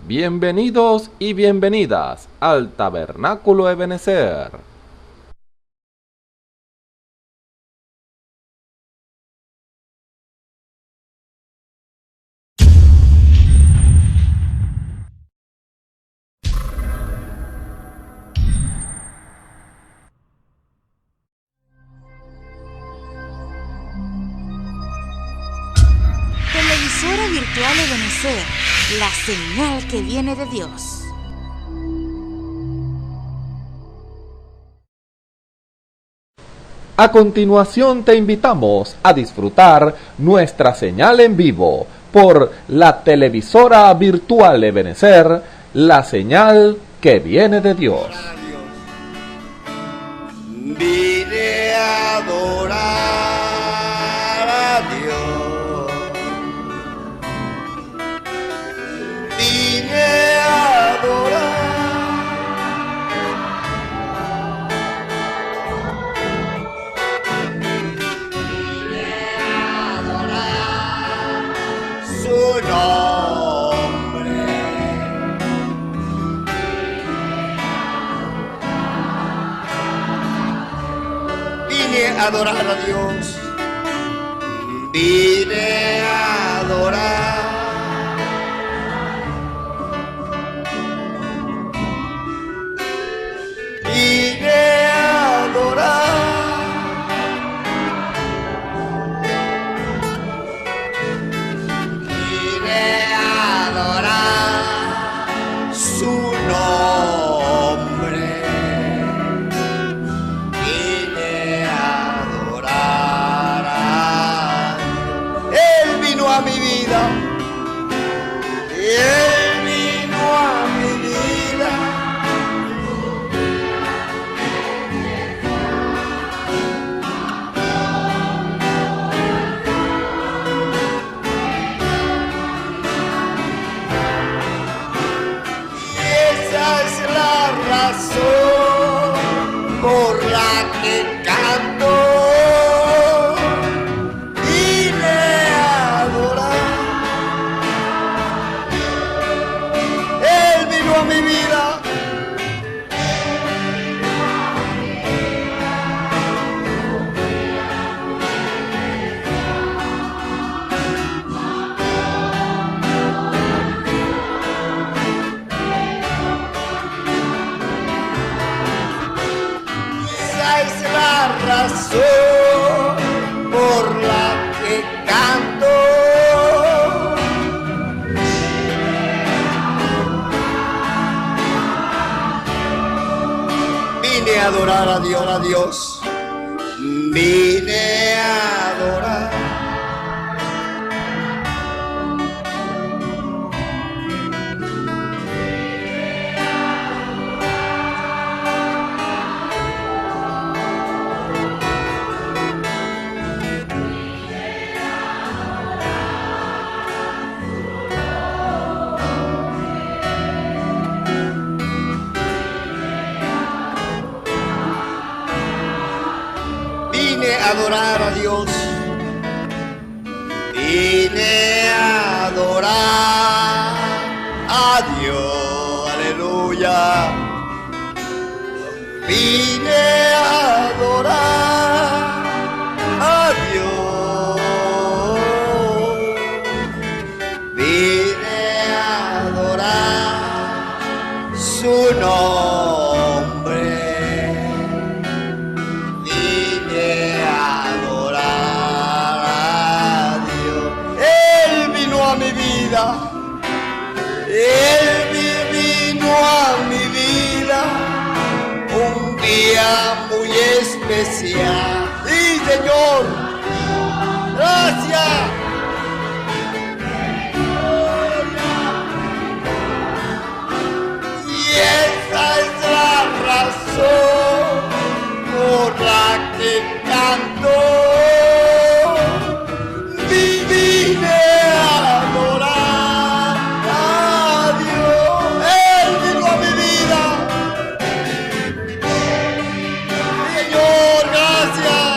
Bienvenidos y bienvenidas al Tabernáculo Ebenezer. Televisora virtual Ebenezer, la señal que viene de Dios. A continuación te invitamos a disfrutar nuestra señal en vivo por la televisora virtual Ebenezer, la señal que viene de Dios. Vine a adorar a Dios. Vine a adorar. Su nombre. Vine a adorar a Dios. Vine a adorar. Vine a adorar. Su nombre. Vine a adorar a Dios. Él vino a mi vida. Él vino a mi vida. Es la razón por la que canto. Vine a adorar. Él vino a mi vida. Es la razón por la que canto. Vine a adorar a Dios. Vine a adorar. Vine a adorar a Dios. Vine a adorar a Dios. Aleluya. Vine a adorar a Dios. Vine a adorar su nombre. Vine a adorar a Dios. Él vino a mi vida. Él vino a mi vida. Un día muy especial. Sí, Señor. Gracias. Y esa es la razón por la que canto. Vine a adorar a Dios. Él vino a mi vida. Señor, gracias.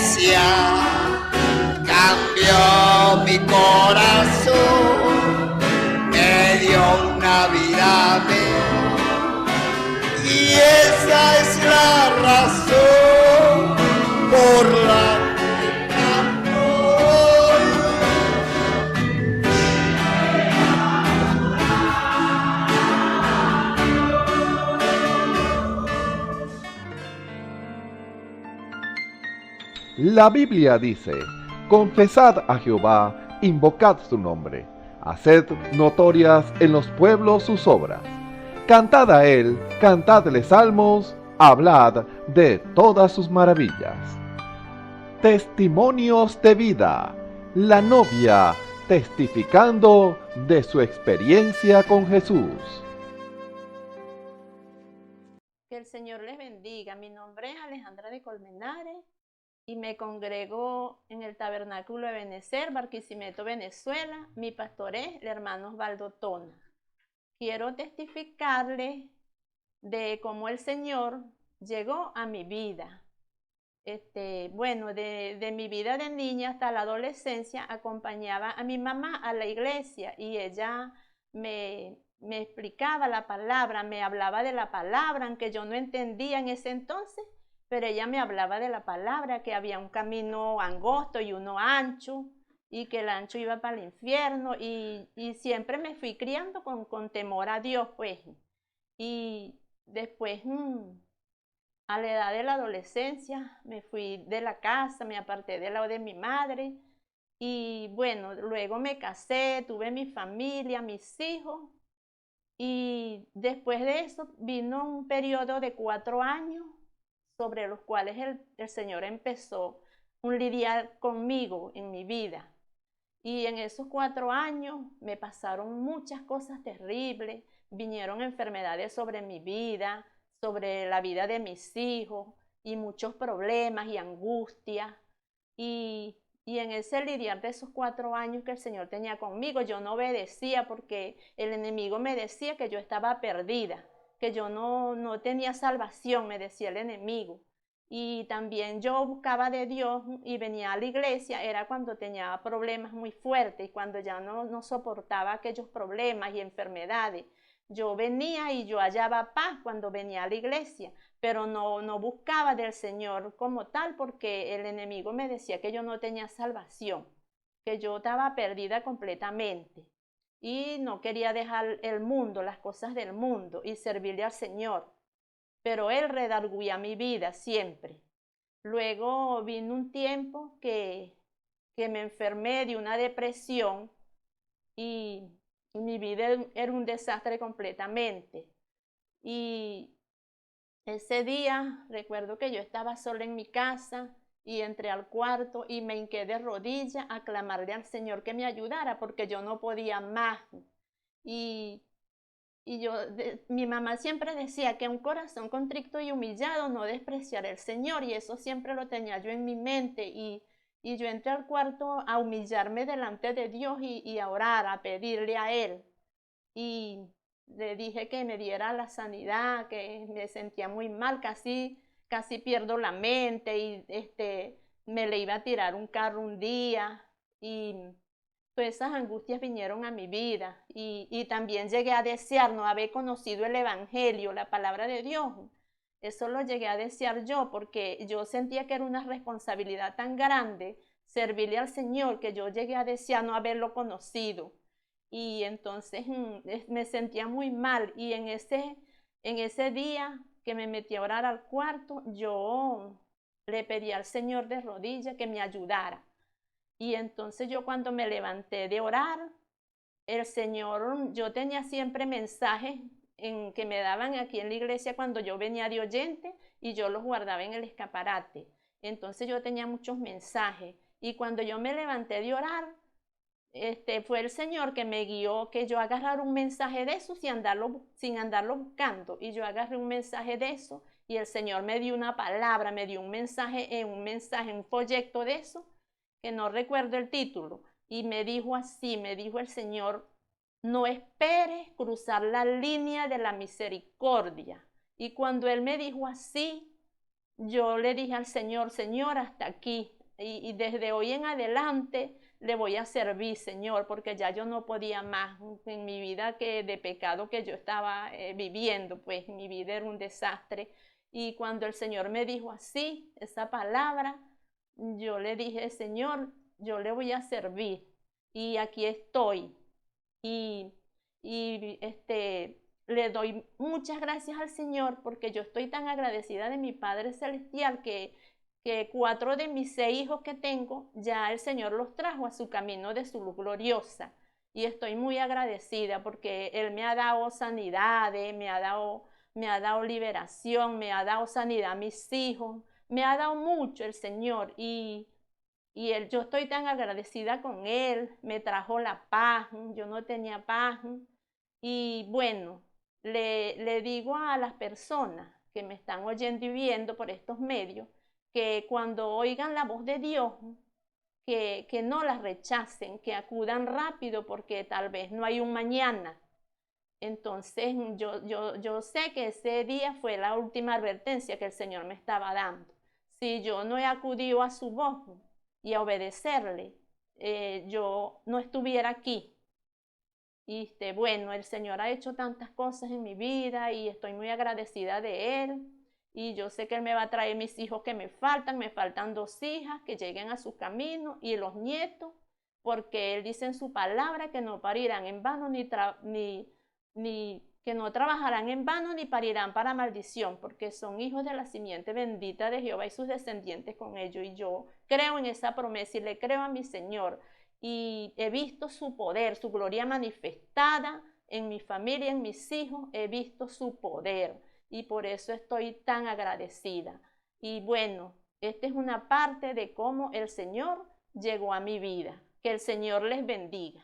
iglesia cambió mi corazón, me dio una vida mejor, y esa es la razón por la que canto hoy. La Biblia dice: confesad a Jehová, invocad su nombre, haced notorias en los pueblos sus obras. Cantad a él, cantadle salmos, hablad de todas sus maravillas. Testimonios de vida. La novia testificando de su experiencia con Jesús. Que el Señor les bendiga. Mi nombre es Alejandra de Colmenares y me congrego en el Tabernáculo de Benecer, Barquisimeto, Venezuela. Mi pastor es el hermano Osvaldo Tona. Quiero testificarles de cómo el Señor llegó a mi vida. Bueno, de mi vida de niña hasta la adolescencia acompañaba a mi mamá a la iglesia y ella me explicaba la palabra, me hablaba de la palabra, aunque yo no entendía en ese entonces, pero ella me hablaba de la palabra, que había un camino angosto y uno ancho, y que el ancho iba para el infierno, y siempre me fui criando con temor a Dios, pues. Y después, a la edad de la adolescencia, me fui de la casa, me aparté del lado de mi madre, y bueno, luego me casé, tuve mi familia, mis hijos, y después de eso vino un periodo de 4 años sobre los cuales el Señor empezó un lidiar conmigo en mi vida. Y en esos 4 años me pasaron muchas cosas terribles, vinieron enfermedades sobre mi vida, sobre la vida de mis hijos, y muchos problemas y angustias. Y en ese lidiar de esos 4 años que el Señor tenía conmigo, yo no obedecía porque el enemigo me decía que yo estaba perdida, que yo no tenía salvación, me decía el enemigo. Y también yo buscaba de Dios y venía a la iglesia, era cuando tenía problemas muy fuertes y cuando ya no soportaba aquellos problemas y enfermedades. Yo venía y yo hallaba paz cuando venía a la iglesia, pero no buscaba del Señor como tal porque el enemigo me decía que yo no tenía salvación, que yo estaba perdida completamente y no quería dejar el mundo, las cosas del mundo y servirle al Señor. Pero Él redarguía mi vida siempre. Luego vino un tiempo que me enfermé de una depresión y mi vida era un desastre completamente. Y ese día recuerdo que yo estaba sola en mi casa y entré al cuarto y me hinqué de rodillas a clamarle al Señor que me ayudara porque yo no podía más. Y mi mamá siempre decía que un corazón contrito y humillado no despreciará al Señor, y eso siempre lo tenía yo en mi mente, y yo entré al cuarto a humillarme delante de Dios y a orar, a pedirle a Él, y le dije que me diera la sanidad, que me sentía muy mal, casi pierdo la mente, y me le iba a tirar un carro un día, y todas esas angustias vinieron a mi vida y también llegué a desear no haber conocido el Evangelio, la palabra de Dios. Eso lo llegué a desear yo porque yo sentía que era una responsabilidad tan grande servirle al Señor que yo llegué a desear no haberlo conocido. Y entonces me sentía muy mal y en ese día que me metí a orar al cuarto, yo le pedí al Señor de rodillas que me ayudara. Y entonces yo cuando me levanté de orar, el Señor, yo tenía siempre mensajes que me daban aquí en la iglesia cuando yo venía de oyente y yo los guardaba en el escaparate. Entonces yo tenía muchos mensajes y cuando yo me levanté de orar, fue el Señor que me guió que yo agarrara un mensaje de eso sin andarlo buscando, y yo agarré un mensaje de eso y el Señor me dio una palabra, me dio un mensaje, un folleto de eso que no recuerdo el título, y me dijo así, me dijo el Señor: no esperes cruzar la línea de la misericordia. Y cuando Él me dijo así, yo le dije al Señor: Señor, hasta aquí, y desde hoy en adelante le voy a servir, Señor, porque ya yo no podía más en mi vida que de pecado que yo estaba viviendo, pues mi vida era un desastre. Y cuando el Señor me dijo así, esa palabra, yo le dije, Señor, yo le voy a servir y aquí estoy. Y, le doy muchas gracias al Señor porque yo estoy tan agradecida de mi Padre Celestial que 4 de mis 6 hijos que tengo, ya el Señor los trajo a su camino de su luz gloriosa. Y estoy muy agradecida porque Él me ha dado sanidades, me ha dado liberación, me ha dado sanidad a mis hijos, me ha dado mucho el Señor. Y yo estoy tan agradecida con Él, me trajo la paz, yo no tenía paz. Y bueno, le digo a las personas que me están oyendo y viendo por estos medios, que cuando oigan la voz de Dios, que no la rechacen, que acudan rápido porque tal vez no hay un mañana. Entonces yo sé que ese día fue la última advertencia que el Señor me estaba dando. Si yo no he acudido a su voz y a obedecerle, yo no estuviera aquí. Y bueno, el Señor ha hecho tantas cosas en mi vida y estoy muy agradecida de Él. Y yo sé que Él me va a traer mis hijos que me faltan 2 hijas que lleguen a su camino y los nietos, porque Él dice en su palabra que no parirán en vano ni que no trabajarán en vano ni parirán para maldición, porque son hijos de la simiente bendita de Jehová y sus descendientes con ellos. Y yo creo en esa promesa y le creo a mi Señor. Y he visto su poder, su gloria manifestada en mi familia, en mis hijos, he visto su poder. Y por eso estoy tan agradecida. Y bueno, esta es una parte de cómo el Señor llegó a mi vida. Que el Señor les bendiga.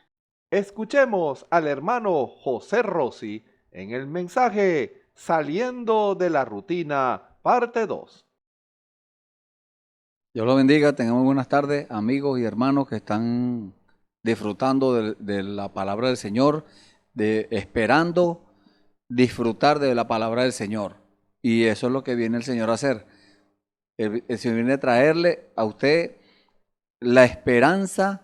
Escuchemos al hermano José Rossi en el mensaje Saliendo de la Rutina, parte 2. Dios los bendiga, tengamos buenas tardes, amigos y hermanos que están disfrutando de la palabra del Señor, esperando disfrutar de la palabra del Señor. Y eso es lo que viene el Señor a hacer. El Señor viene a traerle a usted la esperanza,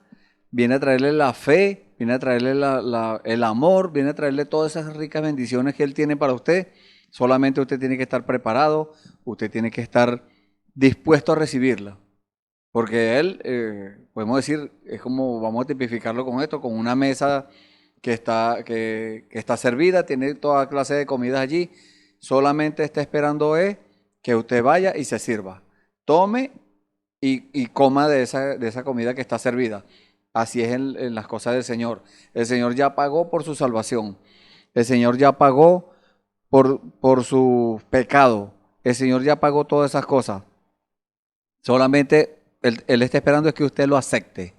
viene a traerle la fe, viene a traerle el amor, viene a traerle todas esas ricas bendiciones que Él tiene para usted. Solamente usted tiene que estar preparado, usted tiene que estar dispuesto a recibirla. Porque Él, podemos decir, es como, vamos a tipificarlo con esto, con una mesa que está servida, tiene toda clase de comidas allí, solamente está esperando que usted vaya y se sirva. Tome y coma de esa comida que está servida. Así es en las cosas del Señor. El Señor ya pagó por su salvación. El Señor ya pagó por su pecado. El Señor ya pagó todas esas cosas. Solamente Él está esperando es que usted lo acepte.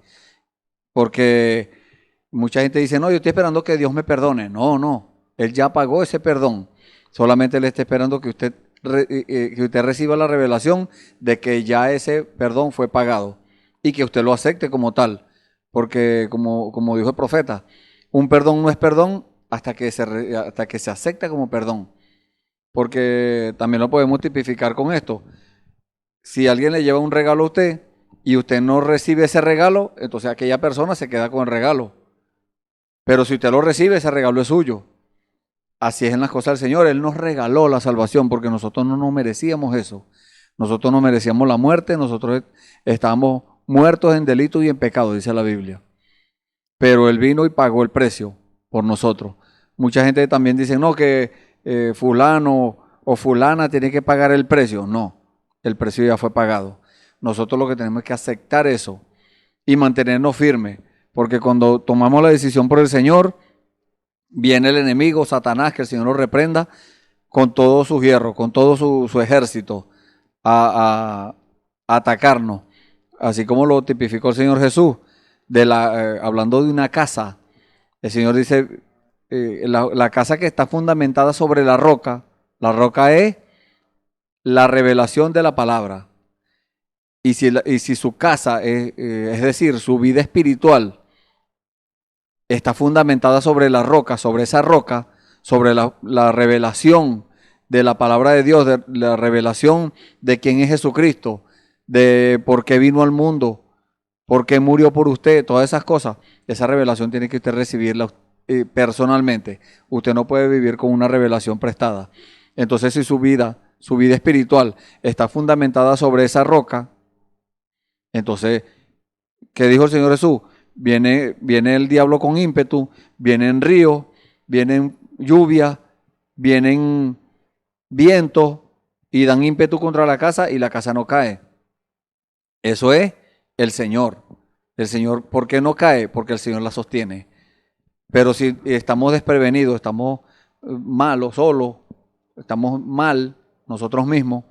Porque mucha gente dice, no, yo estoy esperando que Dios me perdone. No. Él ya pagó ese perdón. Solamente Él está esperando que usted reciba la revelación de que ya ese perdón fue pagado. Y que usted lo acepte como tal. Porque como dijo el profeta, un perdón no es perdón hasta que se acepta como perdón. Porque también lo podemos tipificar con esto. Si alguien le lleva un regalo a usted y usted no recibe ese regalo, entonces aquella persona se queda con el regalo. Pero si usted lo recibe, ese regalo es suyo. Así es en las cosas del Señor. Él nos regaló la salvación porque nosotros no nos merecíamos eso. Nosotros no merecíamos la muerte, nosotros estábamos muertos en delitos y en pecado, dice la Biblia. Pero Él vino y pagó el precio por nosotros. Mucha gente también dice, no, que fulano o fulana tiene que pagar el precio. No, el precio ya fue pagado. Nosotros lo que tenemos es que aceptar eso y mantenernos firmes. Porque cuando tomamos la decisión por el Señor, viene el enemigo, Satanás, que el Señor lo reprenda, con todos sus hierros, con todo su ejército, a atacarnos. Así como lo tipificó el Señor Jesús, hablando de una casa. El Señor dice, la casa que está fundamentada sobre la roca es la revelación de la palabra. Y si su casa, es decir, su vida espiritual, está fundamentada sobre la roca, sobre esa roca, sobre la revelación de la palabra de Dios, de la revelación de quién es Jesucristo, de por qué vino al mundo, por qué murió por usted, todas esas cosas, esa revelación tiene que usted recibirla personalmente. Usted no puede vivir con una revelación prestada. Entonces, si su vida espiritual está fundamentada sobre esa roca, entonces, ¿qué dijo el Señor Jesús? Viene el diablo con ímpetu, vienen ríos, vienen lluvia, vienen vientos y dan ímpetu contra la casa y la casa no cae. Eso es el Señor. El Señor, ¿por qué no cae? Porque el Señor la sostiene. Pero si estamos desprevenidos, estamos malos, solos, estamos mal nosotros mismos,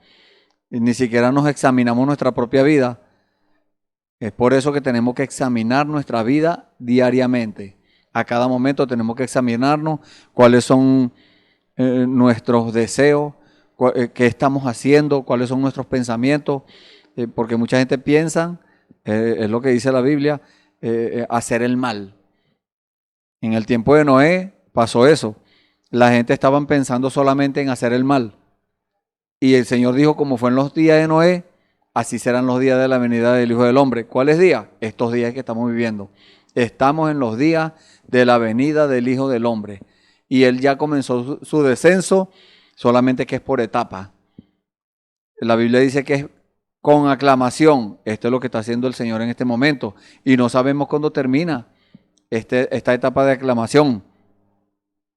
y ni siquiera nos examinamos nuestra propia vida, es por eso que tenemos que examinar nuestra vida diariamente. A cada momento tenemos que examinarnos cuáles son nuestros deseos, qué estamos haciendo, cuáles son nuestros pensamientos, porque mucha gente piensa, es lo que dice la Biblia, hacer el mal. En el tiempo de Noé pasó eso. La gente estaba pensando solamente en hacer el mal. Y el Señor dijo, como fue en los días de Noé, así serán los días de la venida del Hijo del Hombre. ¿Cuáles días? Estos días que estamos viviendo. Estamos en los días de la venida del Hijo del Hombre. Y Él ya comenzó su descenso, solamente que es por etapa. La Biblia dice que es con aclamación. Esto es lo que está haciendo el Señor en este momento. Y no sabemos cuándo termina esta etapa de aclamación.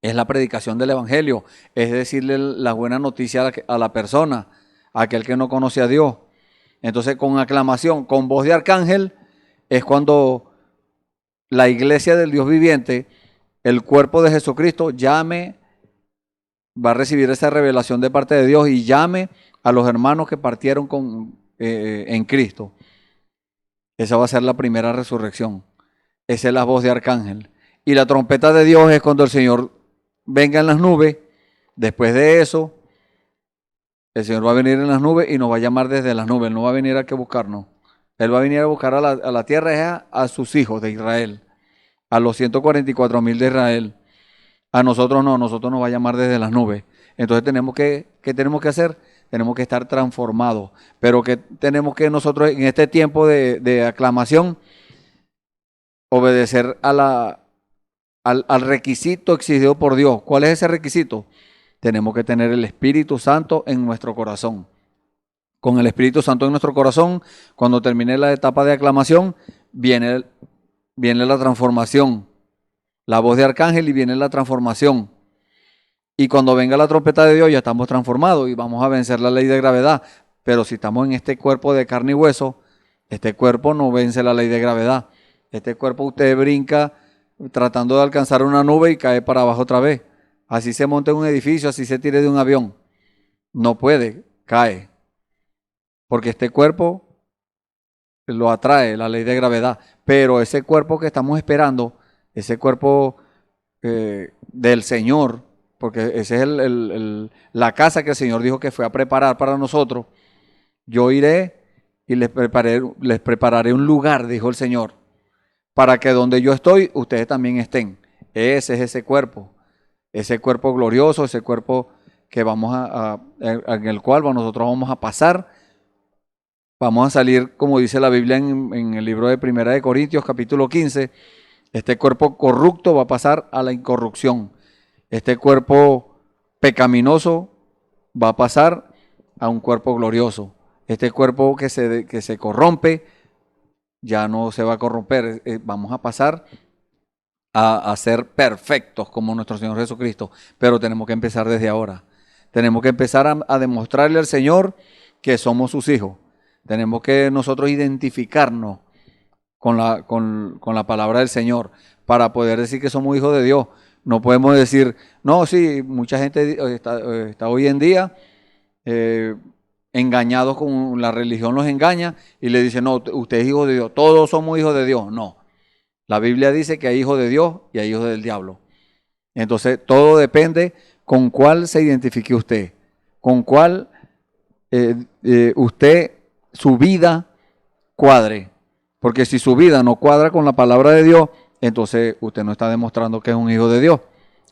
Es la predicación del Evangelio. Es decirle la buena noticia a la persona, a aquel que no conoce a Dios. Entonces, con aclamación, con voz de arcángel, es cuando la iglesia del Dios viviente, el cuerpo de Jesucristo, va a recibir esa revelación de parte de Dios y llame a los hermanos que partieron en Cristo. Esa va a ser la primera resurrección. Esa es la voz de arcángel. Y la trompeta de Dios es cuando el Señor venga en las nubes. Después de eso, el Señor va a venir en las nubes y nos va a llamar desde las nubes. Él no va a venir a que buscarnos. Él va a venir a buscar a la tierra a sus hijos de Israel, a los 144,000 de Israel. A nosotros no, nosotros nos va a llamar desde las nubes. Entonces ¿qué tenemos que hacer? Tenemos que estar transformados. Pero que tenemos que nosotros en este tiempo de aclamación obedecer al requisito exigido por Dios. ¿Cuál es ese requisito? Tenemos que tener el Espíritu Santo en nuestro corazón. Con el Espíritu Santo en nuestro corazón, cuando termine la etapa de aclamación, viene la transformación. La voz de arcángel y viene la transformación. Y cuando venga la trompeta de Dios ya estamos transformados y vamos a vencer la ley de gravedad. Pero si estamos en este cuerpo de carne y hueso, este cuerpo no vence la ley de gravedad. Este cuerpo usted brinca tratando de alcanzar una nube y cae para abajo otra vez. Así se monta en un edificio, así se tire de un avión. No puede, cae. Porque este cuerpo lo atrae la ley de gravedad. Pero ese cuerpo que estamos esperando, ese cuerpo del Señor, porque esa es la casa que el Señor dijo que fue a preparar para nosotros. Yo iré y les prepararé un lugar, dijo el Señor, para que donde yo estoy, ustedes también estén. Ese es ese cuerpo glorioso, ese cuerpo que en el cual nosotros vamos a pasar. Vamos a salir, como dice la Biblia en el libro de Primera de Corintios, capítulo 15, este cuerpo corrupto va a pasar a la incorrupción. Este cuerpo pecaminoso va a pasar a un cuerpo glorioso. Este cuerpo que se corrompe ya no se va a corromper. Vamos a pasar a ser perfectos como nuestro Señor Jesucristo. Pero tenemos que empezar desde ahora. Tenemos que empezar a demostrarle al Señor que somos sus hijos. Tenemos que nosotros identificarnos con la palabra del Señor para poder decir que somos hijos de Dios. No podemos decir, no, sí, mucha gente está hoy en día engañados con la religión, los engaña y le dice, no, usted es hijo de Dios, todos somos hijos de Dios. No, la Biblia dice que hay hijos de Dios y hay hijos del diablo. Entonces todo depende con cuál se identifique usted, con cuál su vida cuadre. Porque si su vida no cuadra con la palabra de Dios, entonces usted no está demostrando que es un hijo de Dios.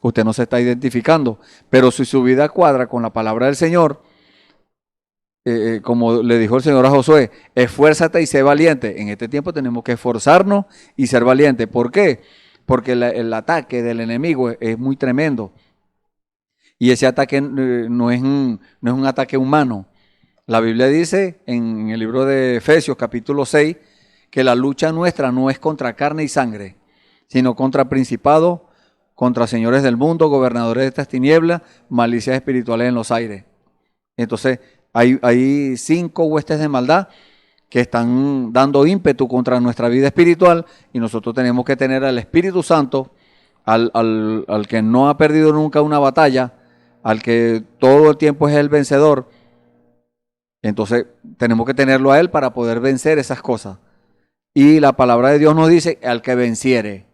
Usted no se está identificando. Pero si su vida cuadra con la palabra del Señor, como le dijo el Señor a Josué, esfuérzate y sé valiente. En este tiempo tenemos que esforzarnos y ser valientes. ¿Por qué? Porque el ataque del enemigo es muy tremendo. Y ese ataque no es un ataque humano. La Biblia dice en el libro de Efesios capítulo 6 que la lucha nuestra no es contra carne y sangre, sino contra principados, contra señores del mundo, gobernadores de estas tinieblas, malicias espirituales en los aires. Entonces, hay 5 huestes de maldad que están dando ímpetu contra nuestra vida espiritual y nosotros tenemos que tener al Espíritu Santo, al que no ha perdido nunca una batalla, al que todo el tiempo es el vencedor. Entonces, tenemos que tenerlo a Él para poder vencer esas cosas. Y la palabra de Dios nos dice, al que venciere.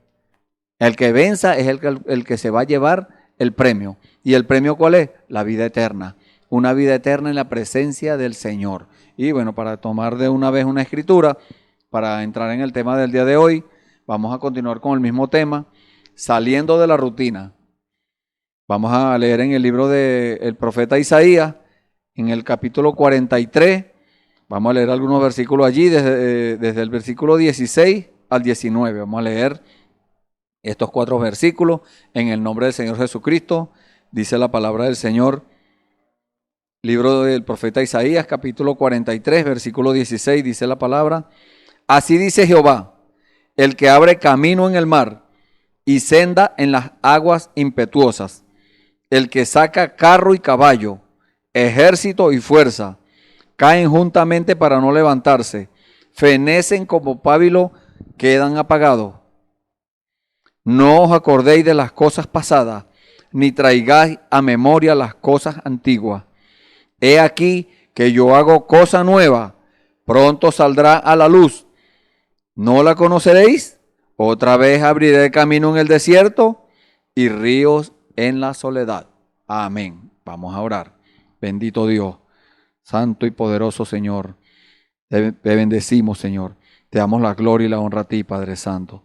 El que venza es el que se va a llevar el premio. ¿Y el premio cuál es? La vida eterna. Una vida eterna en la presencia del Señor. Y bueno, para tomar de una vez una escritura, para entrar en el tema del día de hoy, vamos a continuar con el mismo tema, saliendo de la rutina. Vamos a leer en el libro del profeta Isaías, en el capítulo 43, vamos a leer algunos versículos allí, desde el versículo 16 al 19. Vamos a leer estos 4 versículos en el nombre del Señor Jesucristo. Dice la palabra del Señor, libro del profeta Isaías, capítulo 43, versículo 16, dice la palabra: así dice Jehová, el que abre camino en el mar y senda en las aguas impetuosas, el que saca carro y caballo, ejército y fuerza, caen juntamente para no levantarse, fenecen como pábilo, quedan apagados. No os acordéis de las cosas pasadas, ni traigáis a memoria las cosas antiguas. He aquí que yo hago cosa nueva, pronto saldrá a la luz. ¿No la conoceréis? Otra vez abriré camino en el desierto y ríos en la soledad. Amén. Vamos a orar. Bendito Dios, santo y poderoso Señor, te bendecimos, Señor. Te damos la gloria y la honra a ti, Padre Santo.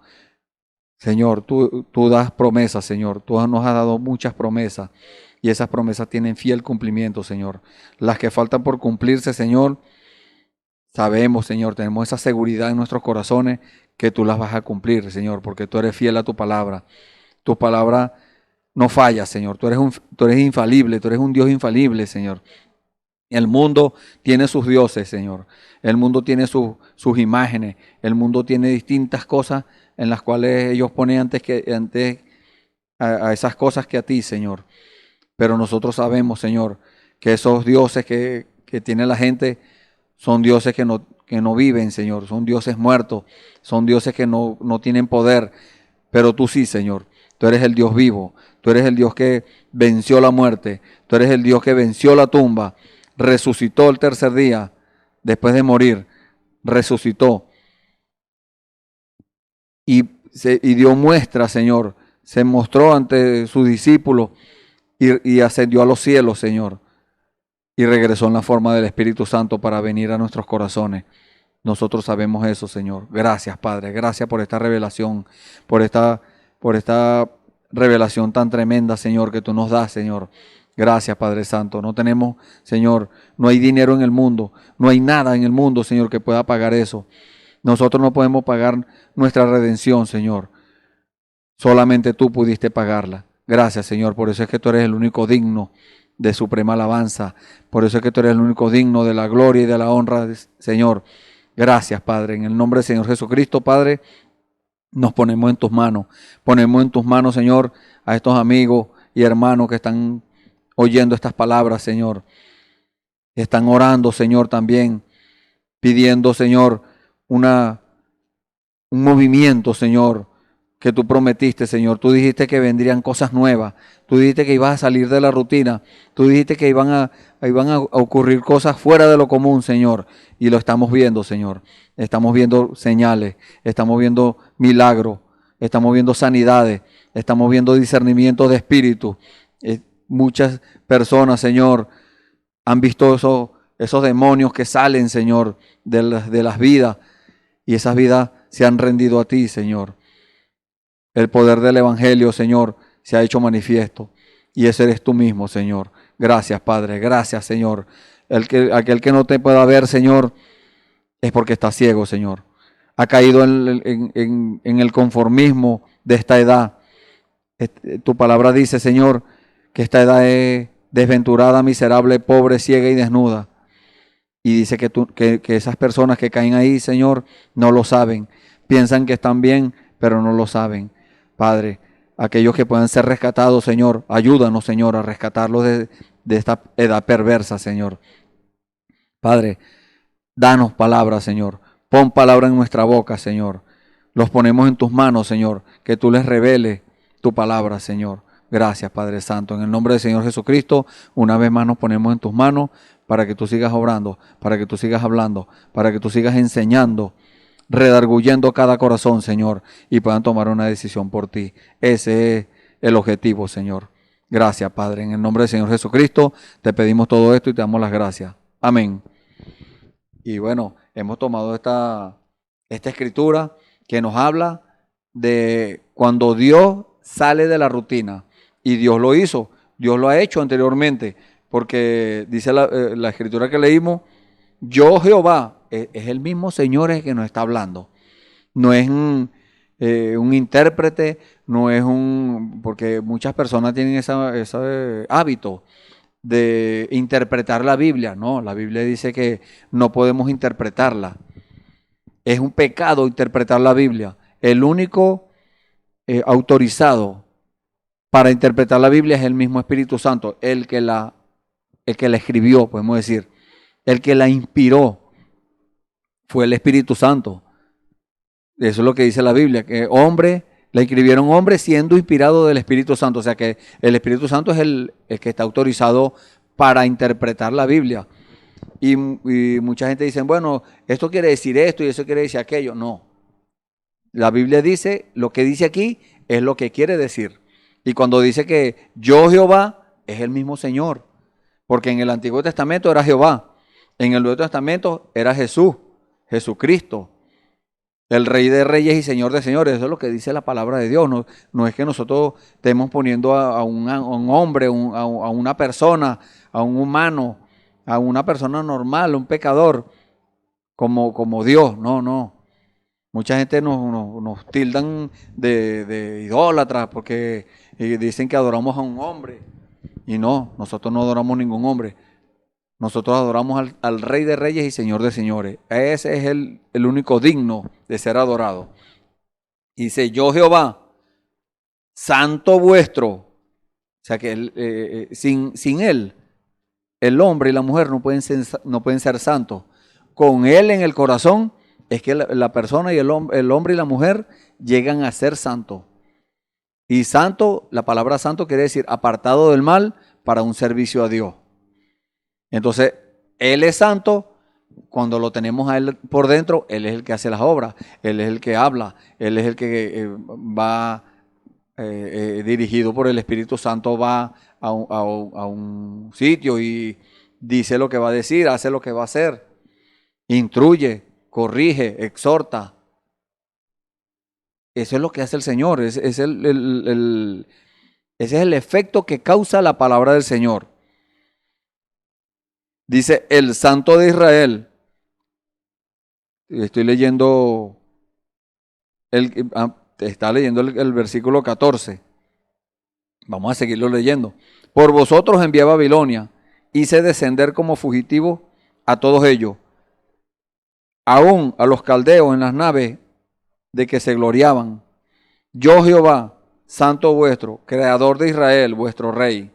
Señor, tú das promesas, Señor. Tú nos has dado muchas promesas y esas promesas tienen fiel cumplimiento, Señor. Las que faltan por cumplirse, Señor, sabemos, Señor, tenemos esa seguridad en nuestros corazones que tú las vas a cumplir, Señor, porque tú eres fiel a tu palabra. Tu palabra no falla, Señor. Tú eres infalible, tú eres un Dios infalible, Señor. El mundo tiene sus dioses, Señor. El mundo tiene sus imágenes. El mundo tiene distintas cosas en las cuales ellos ponen antes a esas cosas que a ti, Señor. Pero nosotros sabemos, Señor, que esos dioses que tiene la gente son dioses que no viven, Señor. Son dioses muertos. Son dioses que no tienen poder. Pero tú sí, Señor. Tú eres el Dios vivo. Tú eres el Dios que venció la muerte. Tú eres el Dios que venció la tumba. Resucitó el tercer día. Después de morir, resucitó. Y dio muestra, Señor. Se mostró ante sus discípulos y ascendió a los cielos, Señor. Y regresó en la forma del Espíritu Santo para venir a nuestros corazones. Nosotros sabemos eso, Señor. Gracias, Padre. Gracias por esta revelación, por esta revelación tan tremenda, Señor, que tú nos das, Señor. Gracias, Padre Santo. No tenemos, Señor, no hay dinero en el mundo, no hay nada en el mundo, Señor, que pueda pagar eso. Nosotros no podemos pagar nuestra redención, Señor. Solamente tú pudiste pagarla. Gracias, Señor. Por eso es que tú eres el único digno de suprema alabanza. Por eso es que tú eres el único digno de la gloria y de la honra, Señor. Gracias, Padre. En el nombre del Señor Jesucristo, Padre, nos ponemos en tus manos. Ponemos en tus manos, Señor, a estos amigos y hermanos que están oyendo estas palabras, Señor. Están orando, Señor, también, pidiendo, Señor, un movimiento, Señor, que tú prometiste, Señor. Tú dijiste que vendrían cosas nuevas. Tú dijiste que ibas a salir de la rutina. Tú dijiste que iban a ocurrir cosas fuera de lo común, Señor. Y lo estamos viendo, Señor. Estamos viendo señales. Estamos viendo milagros. Estamos viendo sanidades. Estamos viendo discernimiento de espíritu. Muchas personas, Señor, han visto esos demonios que salen, Señor, de las vidas. Y esas vidas se han rendido a ti, Señor. El poder del Evangelio, Señor, se ha hecho manifiesto. Y ese eres tú mismo, Señor. Gracias, Padre. Gracias, Señor. Aquel que no te pueda ver, Señor, es porque está ciego, Señor. Ha caído en el conformismo de esta edad. Tu palabra dice, Señor, que esta edad es desventurada, miserable, pobre, ciega y desnuda. Y dice que esas personas que caen ahí, Señor, no lo saben. Piensan que están bien, pero no lo saben. Padre, aquellos que puedan ser rescatados, Señor, ayúdanos, Señor, a rescatarlos de esta edad perversa, Señor. Padre, danos palabras, Señor. Pon palabra en nuestra boca, Señor. Los ponemos en tus manos, Señor. Que tú les reveles tu palabra, Señor. Gracias, Padre Santo. En el nombre del Señor Jesucristo, una vez más nos ponemos en tus manos para que tú sigas obrando, para que tú sigas hablando, para que tú sigas enseñando, redarguyendo cada corazón, Señor, y puedan tomar una decisión por ti. Ese es el objetivo, Señor. Gracias, Padre. En el nombre del Señor Jesucristo, te pedimos todo esto y te damos las gracias. Amén. Y bueno, hemos tomado esta escritura que nos habla de cuando Dios sale de la rutina. Y Dios lo hizo, Dios lo ha hecho anteriormente, porque dice la escritura que leímos, yo Jehová, es el mismo Señor el que nos está hablando. No es un intérprete, no es porque muchas personas tienen ese hábito de interpretar la Biblia. No, la Biblia dice que no podemos interpretarla. Es un pecado interpretar la Biblia. El único autorizado para interpretar la Biblia es el mismo Espíritu Santo, el que la escribió, podemos decir, el que la inspiró fue el Espíritu Santo. Eso es lo que dice la Biblia, que la escribieron hombres siendo inspirado del Espíritu Santo. O sea que el Espíritu Santo es el que está autorizado para interpretar la Biblia. Y mucha gente dice, bueno, esto quiere decir esto y eso quiere decir aquello. No. La Biblia dice, lo que dice aquí es lo que quiere decir. Y cuando dice que yo Jehová, es el mismo Señor. Porque en el Antiguo Testamento era Jehová. En el Nuevo Testamento era Jesucristo. El Rey de Reyes y Señor de Señores. Eso es lo que dice la palabra de Dios. No es que nosotros estemos poniendo a un hombre, a una persona, a un humano, a una persona normal, un pecador, como Dios. No. Mucha gente nos tildan de idólatras porque dicen que adoramos a un hombre. Y no, nosotros no adoramos ningún hombre. Nosotros adoramos al Rey de Reyes y Señor de Señores. Ese es el único digno de ser adorado. Y dice, yo Jehová, santo vuestro. O sea que sin Él, el hombre y la mujer no pueden ser santos. Con Él en el corazón es que la persona y el hombre y la mujer llegan a ser santos. Y santo, la palabra santo quiere decir apartado del mal para un servicio a Dios. Entonces, Él es santo, cuando lo tenemos a Él por dentro, Él es el que hace las obras, Él es el que habla, Él es el que va dirigido por el Espíritu Santo, va a un sitio y dice lo que va a decir, hace lo que va a hacer, instruye, corrige, exhorta. Eso es lo que hace el Señor, ese es el efecto que causa la palabra del Señor. Dice el Santo de Israel. Estoy leyendo, está leyendo el versículo 14. Vamos a seguirlo leyendo. Por vosotros envié a Babilonia, hice descender como fugitivo a todos ellos, aún a los caldeos en las naves de que se gloriaban. Yo Jehová, santo vuestro, creador de Israel, vuestro rey,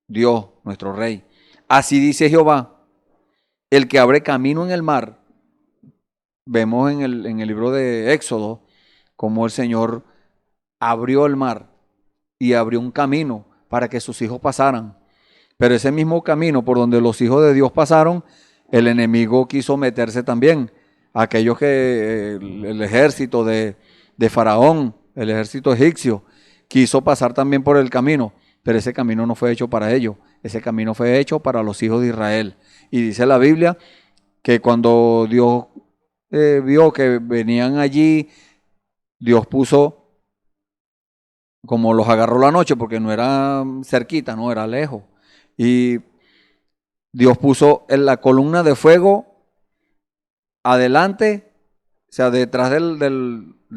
Dios, nuestro rey. Así dice Jehová, el que abre camino en el mar. Vemos en el libro de Éxodo cómo el Señor abrió el mar y abrió un camino para que sus hijos pasaran. Pero ese mismo camino por donde los hijos de Dios pasaron, el enemigo quiso meterse también. Aquellos que el ejército de Faraón, el ejército egipcio, quiso pasar también por el camino. Pero ese camino no fue hecho para ellos. Ese camino fue hecho para los hijos de Israel. Y dice la Biblia que cuando Dios vio que venían allí, Dios puso, como los agarró la noche, porque no era cerquita, no era lejos. Y Dios puso en la columna de fuego adelante, o sea, detrás de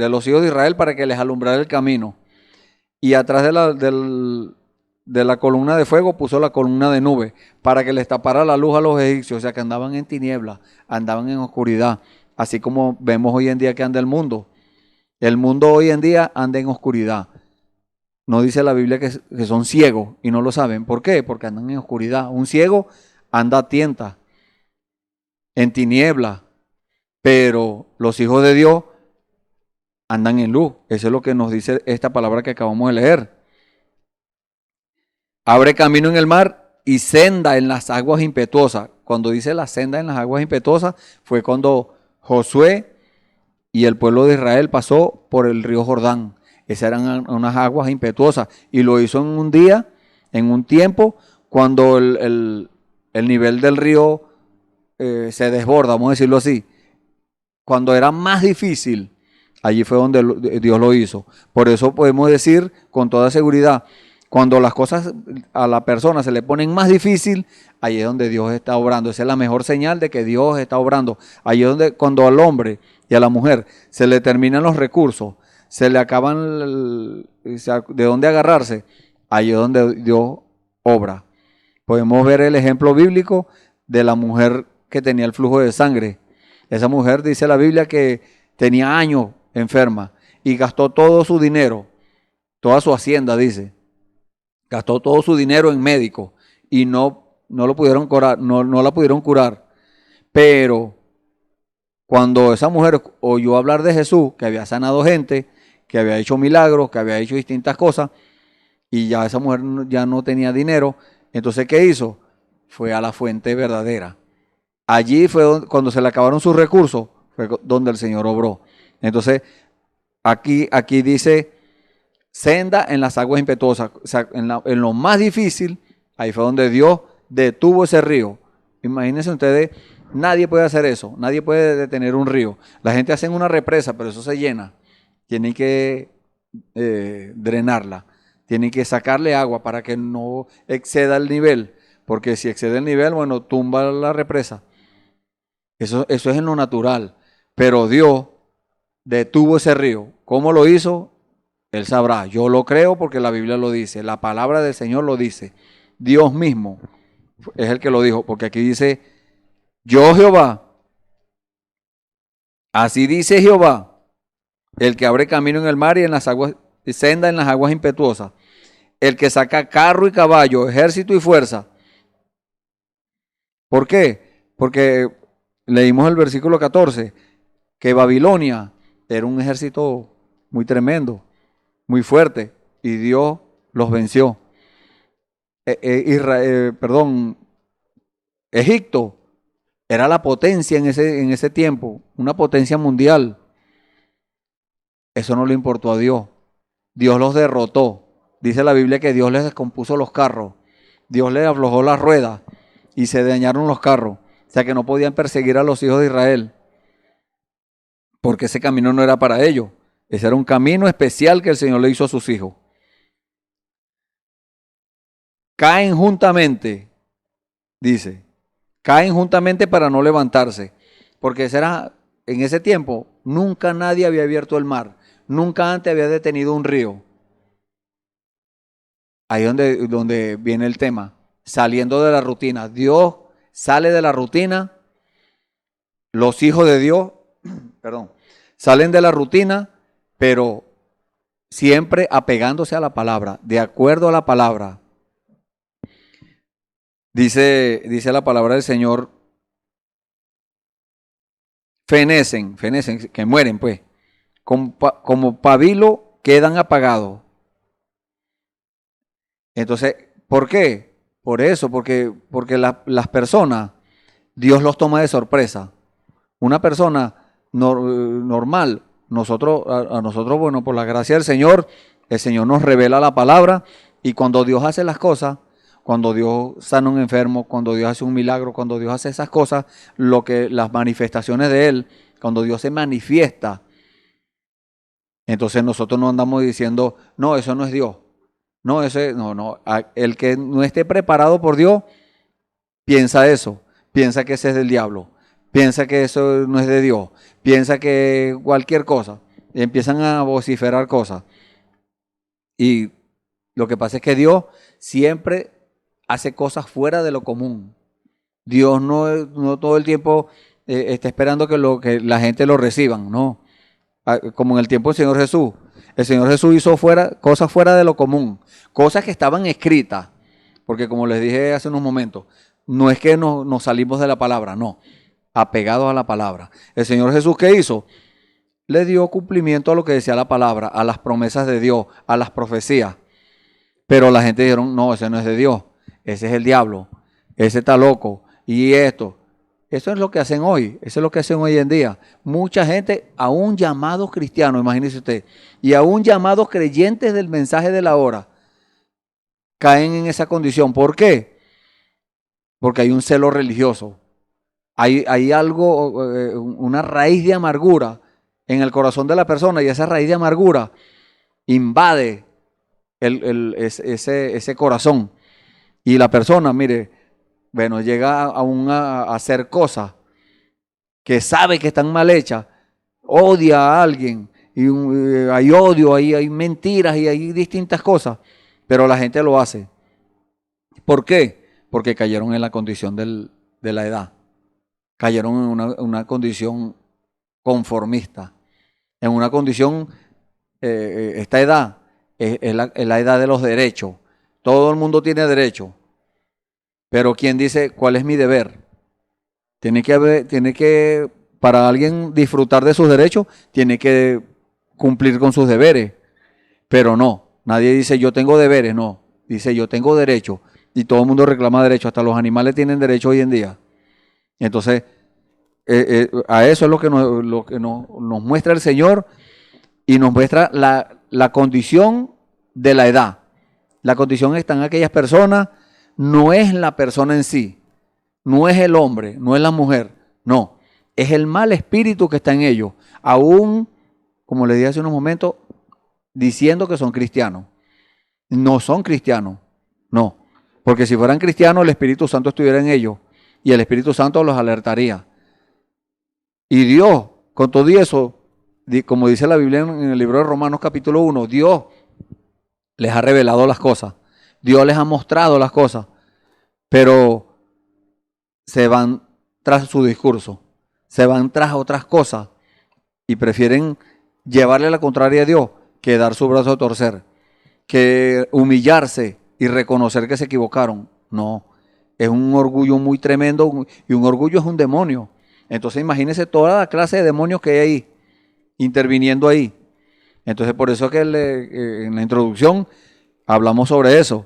los hijos de Israel para que les alumbrara el camino. Y atrás de la columna de fuego puso la columna de nube para que les tapara la luz a los egipcios, o sea que andaban en tinieblas, andaban en oscuridad, así como vemos hoy en día que anda el mundo. El mundo hoy en día anda en oscuridad. No dice la Biblia que son ciegos y no lo saben. ¿Por qué? Porque andan en oscuridad. Un ciego anda a tientas, en tinieblas, pero los hijos de Dios andan en luz. Eso es lo que nos dice esta palabra que acabamos de leer. Abre camino en el mar y senda en las aguas impetuosas. Cuando dice la senda en las aguas impetuosas, fue cuando Josué y el pueblo de Israel pasó por el río Jordán. Esas eran unas aguas impetuosas. Y lo hizo en un día, en un tiempo, cuando el nivel del río se desborda, vamos a decirlo así. Cuando era más difícil, allí fue donde Dios lo hizo. Por eso podemos decir con toda seguridad, cuando las cosas a la persona se le ponen más difícil, ahí es donde Dios está obrando. Esa es la mejor señal de que Dios está obrando. Ahí es donde cuando al hombre y a la mujer se le terminan los recursos, se le acaban de dónde agarrarse, ahí es donde Dios obra. Podemos ver el ejemplo bíblico de la mujer que tenía el flujo de sangre. Esa mujer, dice la Biblia, que tenía años enferma y gastó todo su dinero, toda su hacienda, dice. Gastó todo su dinero en médicos y no lo pudieron curar, no la pudieron curar. Pero cuando esa mujer oyó hablar de Jesús, que había sanado gente, que había hecho milagros, que había hecho distintas cosas, y ya esa mujer ya no tenía dinero, entonces ¿qué hizo? Fue a la fuente verdadera. Allí fue cuando se le acabaron sus recursos, fue donde el Señor obró. Entonces, aquí dice, senda en las aguas impetuosas, o sea, en lo más difícil, ahí fue donde Dios detuvo ese río. Imagínense ustedes, nadie puede hacer eso, nadie puede detener un río. La gente hace una represa, pero eso se llena. Tienen que drenarla, tienen que sacarle agua para que no exceda el nivel, porque si excede el nivel, bueno, tumba la represa. Eso es en lo natural, pero Dios detuvo ese río. ¿Cómo lo hizo? Él sabrá. Yo lo creo porque la Biblia lo dice, la palabra del Señor lo dice. Dios mismo es el que lo dijo, porque aquí dice, yo Jehová, así dice Jehová, el que abre camino en el mar y en las aguas, senda en las aguas impetuosas, el que saca carro y caballo, ejército y fuerza. ¿Por qué? Porque leímos el versículo 14, que Babilonia era un ejército muy tremendo, muy fuerte, y Dios los venció. Egipto era la potencia en ese tiempo, una potencia mundial. Eso no le importó a Dios. Dios los derrotó. Dice la Biblia que Dios les descompuso los carros. Dios les aflojó las ruedas y se dañaron los carros. O sea que no podían perseguir a los hijos de Israel, porque ese camino no era para ellos. Ese era un camino especial que el Señor le hizo a sus hijos. Caen juntamente, dice, caen juntamente para no levantarse, porque en ese tiempo nunca nadie había abierto el mar, nunca antes había detenido un río. Ahí es donde viene el tema, saliendo de la rutina. Dios sale de la rutina, los hijos de Dios, salen de la rutina, pero siempre apegándose a la palabra, de acuerdo a la palabra. Dice la palabra del Señor, fenecen, que mueren pues, como pabilo quedan apagados. Entonces, ¿por qué? Por eso, porque las personas, Dios los toma de sorpresa. Una persona normal, a nosotros, bueno, por la gracia del Señor, el Señor nos revela la palabra, y cuando Dios hace las cosas, cuando Dios sana a un enfermo, cuando Dios hace un milagro, cuando Dios hace esas cosas, las manifestaciones de Él, cuando Dios se manifiesta, entonces nosotros no andamos diciendo, no, eso no es Dios. No, el que no esté preparado por Dios, piensa eso, piensa que ese es del diablo, piensa que eso no es de Dios, piensa que cualquier cosa, y empiezan a vociferar cosas. Y lo que pasa es que Dios siempre hace cosas fuera de lo común. Dios no todo el tiempo está esperando que la gente lo reciban, no. Como en el tiempo del Señor Jesús. El Señor Jesús hizo cosas fuera de lo común, cosas que estaban escritas, porque como les dije hace unos momentos, no es que nos salimos de la palabra, no, apegados a la palabra. El Señor Jesús, ¿qué hizo? Le dio cumplimiento a lo que decía la palabra, a las promesas de Dios, a las profecías. Pero la gente dijeron, no, ese no es de Dios, ese es el diablo, ese está loco, y esto. Eso es lo que hacen hoy, eso es lo que hacen hoy en día. Mucha gente, aún llamados cristianos, imagínese usted, y aún llamados creyentes del mensaje de la hora, caen en esa condición. ¿Por qué? Porque hay un celo religioso. Hay algo, una raíz de amargura en el corazón de la persona, y esa raíz de amargura invade ese corazón. Y la persona, mire, bueno, llega aún a hacer cosas que sabe que están mal hechas, odia a alguien, y hay odio, hay mentiras y hay distintas cosas, pero la gente lo hace. ¿Por qué? Porque cayeron en la condición de la edad, cayeron en una condición conformista, en una condición, esta edad es la edad de los derechos, todo el mundo tiene derecho. Pero ¿quién dice cuál es mi deber? Tiene que, para alguien disfrutar de sus derechos, tiene que cumplir con sus deberes. Pero no, nadie dice yo tengo deberes, no. Dice yo tengo derecho. Y todo el mundo reclama derecho, hasta los animales tienen derecho hoy en día. Entonces, a eso es lo que nos muestra el Señor, y nos muestra la condición de la edad. La condición está en aquellas personas. No es la persona en sí, no es el hombre, no es la mujer, no, es el mal espíritu que está en ellos, aún, como les dije hace unos momentos, diciendo que son cristianos. No son cristianos, no, porque si fueran cristianos el Espíritu Santo estuviera en ellos y el Espíritu Santo los alertaría. Y Dios, con todo eso, como dice la Biblia en el libro de Romanos capítulo 1, Dios les ha revelado las cosas. Dios les ha mostrado las cosas, pero se van tras su discurso, se van tras otras cosas y prefieren llevarle la contraria a Dios que dar su brazo a torcer, que humillarse y reconocer que se equivocaron. No, es un orgullo muy tremendo, y un orgullo es un demonio. Entonces imagínense toda la clase de demonios que hay ahí, interviniendo ahí. Entonces por eso que en la introducción hablamos sobre eso,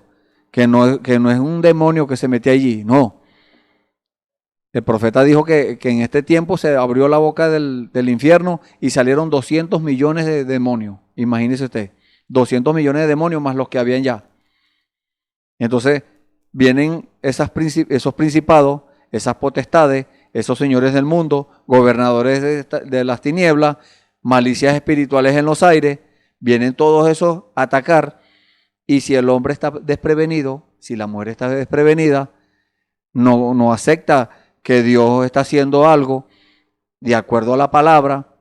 que no es un demonio que se mete allí, no. El profeta dijo que en este tiempo se abrió la boca del infierno y salieron 200 millones de demonios. Imagínese usted, 200 millones de demonios más los que habían ya. Entonces vienen esos principados, esas potestades, esos señores del mundo, gobernadores de las tinieblas, malicias espirituales en los aires, vienen todos esos a atacar. Y si el hombre está desprevenido, si la mujer está desprevenida, no acepta que Dios está haciendo algo de acuerdo a la palabra,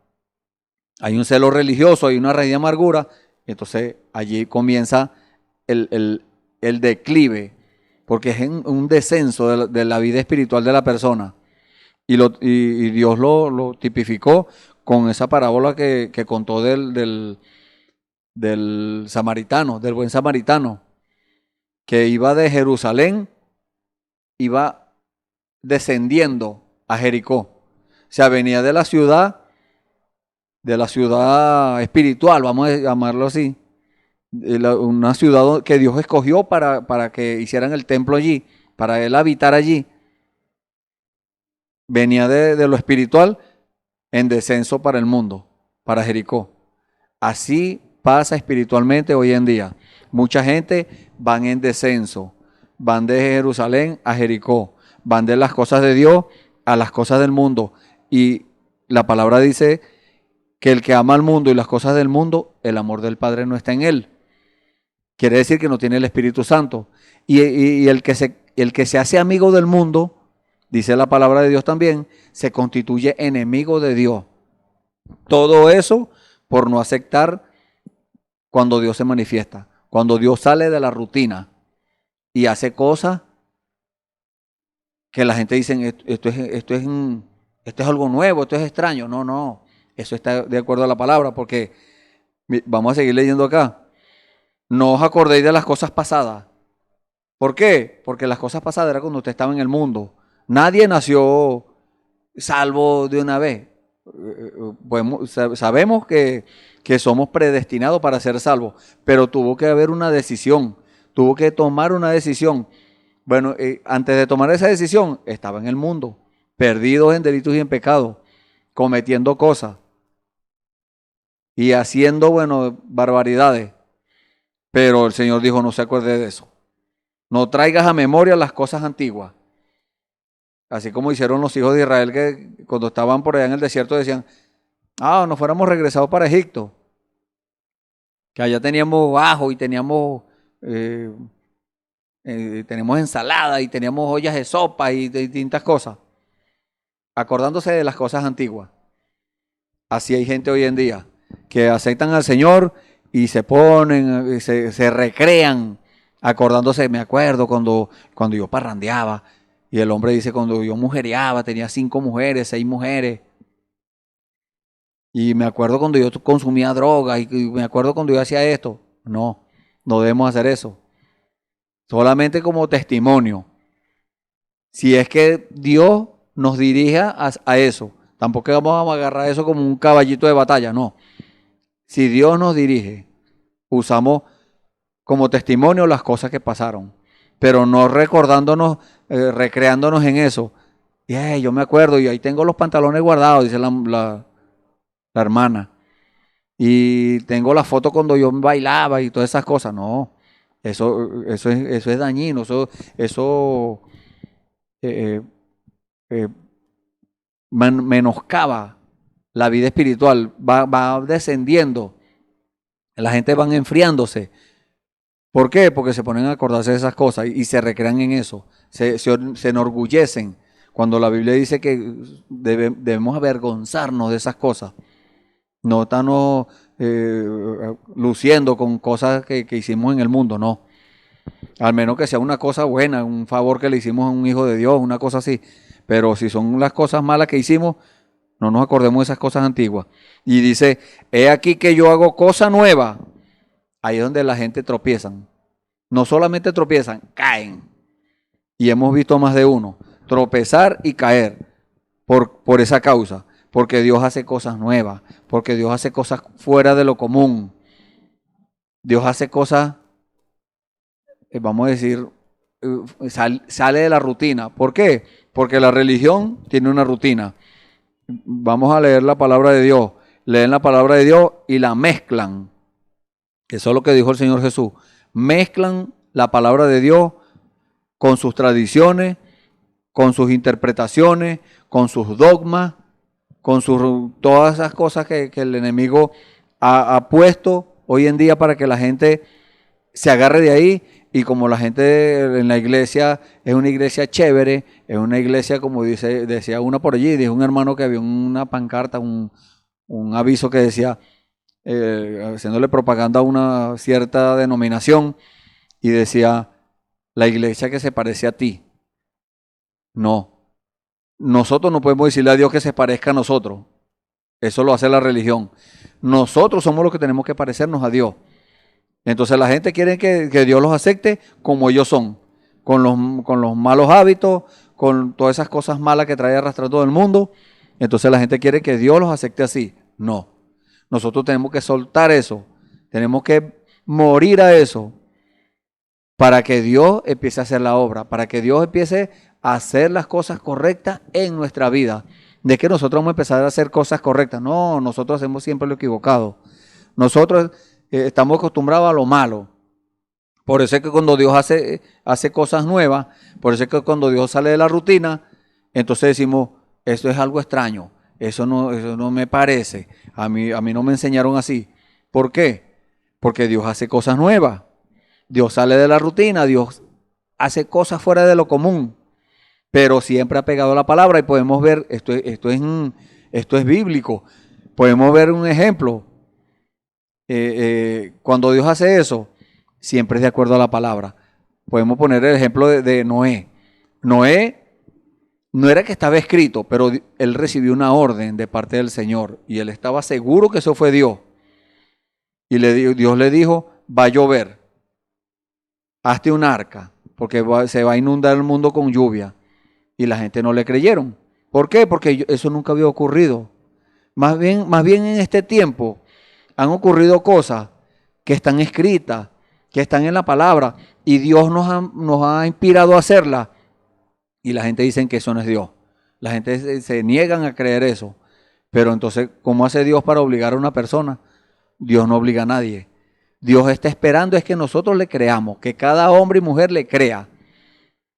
hay un celo religioso, hay una raíz de amargura, entonces allí comienza el declive, porque es un descenso de la vida espiritual de la persona. Y Dios lo tipificó con esa parábola que contó del samaritano, del buen samaritano, que iba de Jerusalén, iba descendiendo a Jericó. O sea, venía de la ciudad espiritual, vamos a llamarlo así, una ciudad que Dios escogió para que hicieran el templo allí, para él habitar allí. Venía de lo espiritual en descenso para el mundo, para Jericó. Así pasa espiritualmente hoy en día. Mucha gente van en descenso, van de Jerusalén a Jericó, van de las cosas de Dios a las cosas del mundo. Y la palabra dice que el que ama al mundo y las cosas del mundo, el amor del Padre no está en él. Quiere decir que no tiene el Espíritu Santo. Y el el que se hace amigo del mundo, dice la palabra de Dios también, se constituye enemigo de Dios. Todo eso por no aceptar cuando Dios se manifiesta, cuando Dios sale de la rutina y hace cosas que la gente dice, esto es algo nuevo, esto es extraño. No, eso está de acuerdo a la palabra, porque vamos a seguir leyendo acá. No os acordéis de las cosas pasadas. ¿Por qué? Porque las cosas pasadas era cuando usted estaba en el mundo. Nadie nació salvo de una vez. Sabemos que somos predestinados para ser salvos, pero tuvo que haber una decisión, tuvo que tomar una decisión. Bueno, antes de tomar esa decisión, estaba en el mundo, perdidos en delitos y en pecados, cometiendo cosas y haciendo, barbaridades. Pero el Señor dijo, no se acuerde de eso. No traigas a memoria las cosas antiguas. Así como hicieron los hijos de Israel que cuando estaban por allá en el desierto decían, nos fuéramos regresados para Egipto. Que allá teníamos ajo y teníamos ensalada y teníamos ollas de sopa y de distintas cosas. Acordándose de las cosas antiguas. Así hay gente hoy en día que aceptan al Señor y se ponen, se recrean acordándose. Me acuerdo cuando yo parrandeaba. Y el hombre dice, cuando yo mujereaba, tenía 5 mujeres, 6 mujeres. Y me acuerdo cuando yo consumía droga, y me acuerdo cuando yo hacía esto. No debemos hacer eso. Solamente como testimonio. Si es que Dios nos dirija a eso. Tampoco vamos a agarrar eso como un caballito de batalla, no. Si Dios nos dirige, usamos como testimonio las cosas que pasaron. Pero no recordándonos, recreándonos en eso. Y yo me acuerdo y ahí tengo los pantalones guardados, dice la hermana. Y tengo la foto cuando yo bailaba y todas esas cosas. No, eso es dañino. Eso menoscaba la vida espiritual. Va descendiendo. La gente va enfriándose. ¿Por qué? Porque se ponen a acordarse de esas cosas y se recrean en eso. Se enorgullecen. Cuando la Biblia dice que debemos avergonzarnos de esas cosas. No estarnos luciendo con cosas que hicimos en el mundo, no. Al menos que sea una cosa buena, un favor que le hicimos a un hijo de Dios, una cosa así. Pero si son las cosas malas que hicimos, no nos acordemos de esas cosas antiguas. Y dice, he aquí que yo hago cosa nueva. Ahí es donde la gente tropiezan. No solamente tropiezan, caen. Y hemos visto más de uno. Tropezar y caer por esa causa. Porque Dios hace cosas nuevas. Porque Dios hace cosas fuera de lo común. Dios hace cosas, vamos a decir, sale de la rutina. ¿Por qué? Porque la religión tiene una rutina. Vamos a leer la palabra de Dios. Leen la palabra de Dios y la mezclan. Eso es lo que dijo el Señor Jesús. Mezclan la palabra de Dios con sus tradiciones, con sus interpretaciones, con sus dogmas, con todas esas cosas que el enemigo ha puesto hoy en día para que la gente se agarre de ahí. Y como la gente en la iglesia es una iglesia chévere, es una iglesia como decía una por allí, dijo un hermano que había una pancarta, un aviso que decía, haciéndole propaganda a una cierta denominación, y decía, la iglesia que se parece a ti. No, nosotros no podemos decirle a Dios que se parezca a nosotros. Eso lo hace la religión. Nosotros somos los que tenemos que parecernos a Dios. Entonces la gente quiere que Dios los acepte como ellos son, con los malos hábitos, con todas esas cosas malas que trae arrastrando todo el mundo. Entonces la gente quiere que Dios los acepte así. No. Nosotros tenemos que soltar eso. Tenemos que morir a eso para que Dios empiece a hacer la obra, para que Dios empiece a hacer las cosas correctas en nuestra vida. De que nosotros vamos a empezar a hacer cosas correctas. No, nosotros hacemos siempre lo equivocado. Nosotros estamos acostumbrados a lo malo. Por eso es que cuando Dios hace cosas nuevas, por eso es que cuando Dios sale de la rutina, entonces decimos, esto es algo extraño. Eso no me parece. A mí no me enseñaron así. ¿Por qué? Porque Dios hace cosas nuevas. Dios sale de la rutina, Dios hace cosas fuera de lo común, pero siempre ha pegado la palabra y podemos ver, esto es bíblico, podemos ver un ejemplo. Cuando Dios hace eso, siempre es de acuerdo a la palabra. Podemos poner el ejemplo de Noé. Noé no era que estaba escrito, pero él recibió una orden de parte del Señor y él estaba seguro que eso fue Dios. Y Dios le dijo, va a llover, hazte un arca, porque se va a inundar el mundo con lluvia. Y la gente no le creyeron. ¿Por qué? Porque eso nunca había ocurrido. Más bien en este tiempo han ocurrido cosas que están escritas, que están en la palabra, y Dios nos ha inspirado a hacerlas. Y la gente dice que eso no es Dios. La gente se niegan a creer eso. Pero entonces, ¿cómo hace Dios para obligar a una persona? Dios no obliga a nadie. Dios está esperando es que nosotros le creamos, que cada hombre y mujer le crea.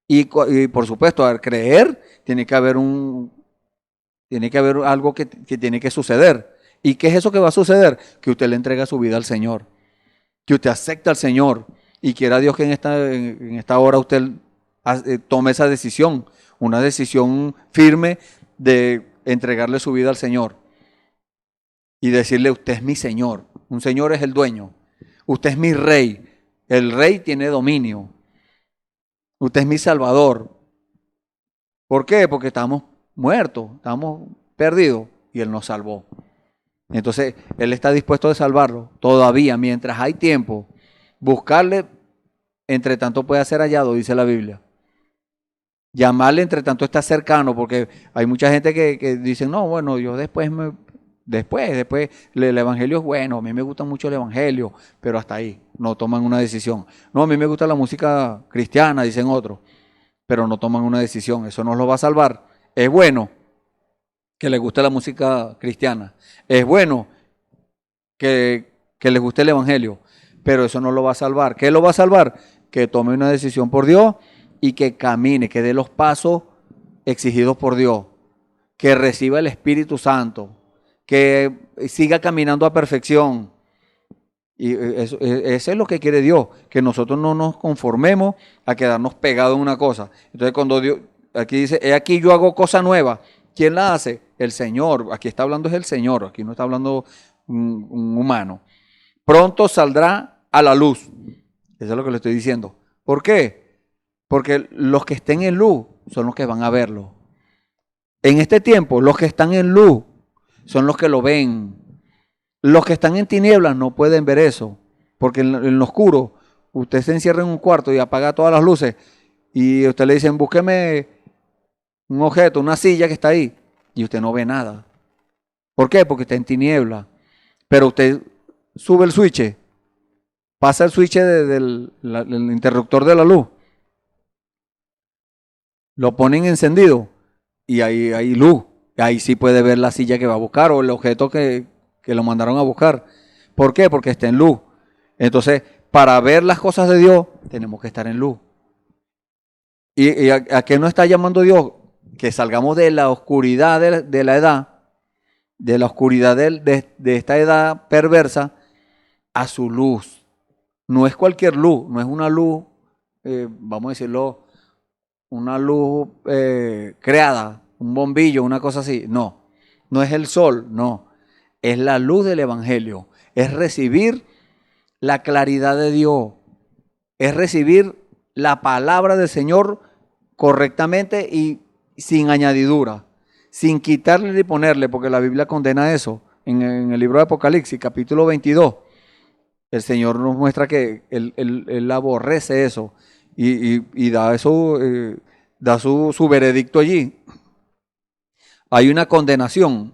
Y por supuesto, al creer, tiene que haber algo que tiene que suceder. ¿Y qué es eso que va a suceder? Que usted le entrega su vida al Señor. Que usted acepta al Señor. Y quiera Dios que en esta hora usted tome esa decisión. Una decisión firme de entregarle su vida al Señor. Y decirle, usted es mi Señor. Un Señor es el dueño. Usted es mi Rey. El Rey tiene dominio. Usted es mi Salvador. ¿Por qué? Porque estábamos muertos, estábamos perdidos y Él nos salvó. Entonces, Él está dispuesto a salvarlo. Todavía, mientras hay tiempo, buscarle, entre tanto puede ser hallado, dice la Biblia. Llamarle, entre tanto está cercano, porque hay mucha gente que dice, no, bueno, yo después el Evangelio es bueno, a mí me gusta mucho el Evangelio, pero hasta ahí, no toman una decisión. No, a mí me gusta la música cristiana, dicen otros, pero no toman una decisión, eso no los va a salvar. Es bueno que les guste la música cristiana, es bueno que les guste el Evangelio, pero eso no lo va a salvar. ¿Qué lo va a salvar? Que tome una decisión por Dios y que camine, que dé los pasos exigidos por Dios, que reciba el Espíritu Santo, que siga caminando a perfección. Y eso es lo que quiere Dios, que nosotros no nos conformemos a quedarnos pegados en una cosa. Entonces cuando Dios, aquí dice, he aquí yo hago cosa nueva, ¿quién la hace? El Señor. Aquí está hablando es el Señor, aquí no está hablando un humano. Pronto saldrá a la luz. Eso es lo que le estoy diciendo. ¿Por qué? Porque los que estén en luz son los que van a verlo. En este tiempo, los que están en luz son los que lo ven. Los que están en tinieblas no pueden ver eso, porque en lo oscuro usted se encierra en un cuarto y apaga todas las luces y usted le dicen, búsqueme un objeto, una silla que está ahí, y usted no ve nada. ¿Por qué? Porque está en tinieblas. Pero usted sube el switch, pasa el switch del interruptor de la luz, lo ponen encendido y ahí hay luz. Ahí sí puede ver la silla que va a buscar o el objeto que lo mandaron a buscar. ¿Por qué? Porque está en luz. Entonces, para ver las cosas de Dios, tenemos que estar en luz. ¿Y a qué nos está llamando Dios? Que salgamos de la oscuridad de la edad, de la oscuridad de esta edad perversa, a su luz. No es cualquier luz, no es una luz, vamos a decirlo, una luz creada, un bombillo, una cosa así. No, no es el sol, no. Es la luz del Evangelio. Es recibir la claridad de Dios. Es recibir la palabra del Señor correctamente y sin añadidura. Sin quitarle ni ponerle, porque la Biblia condena eso. En el libro de Apocalipsis, capítulo 22, el Señor nos muestra que Él aborrece eso. Y da eso, da su veredicto allí. Hay una condenación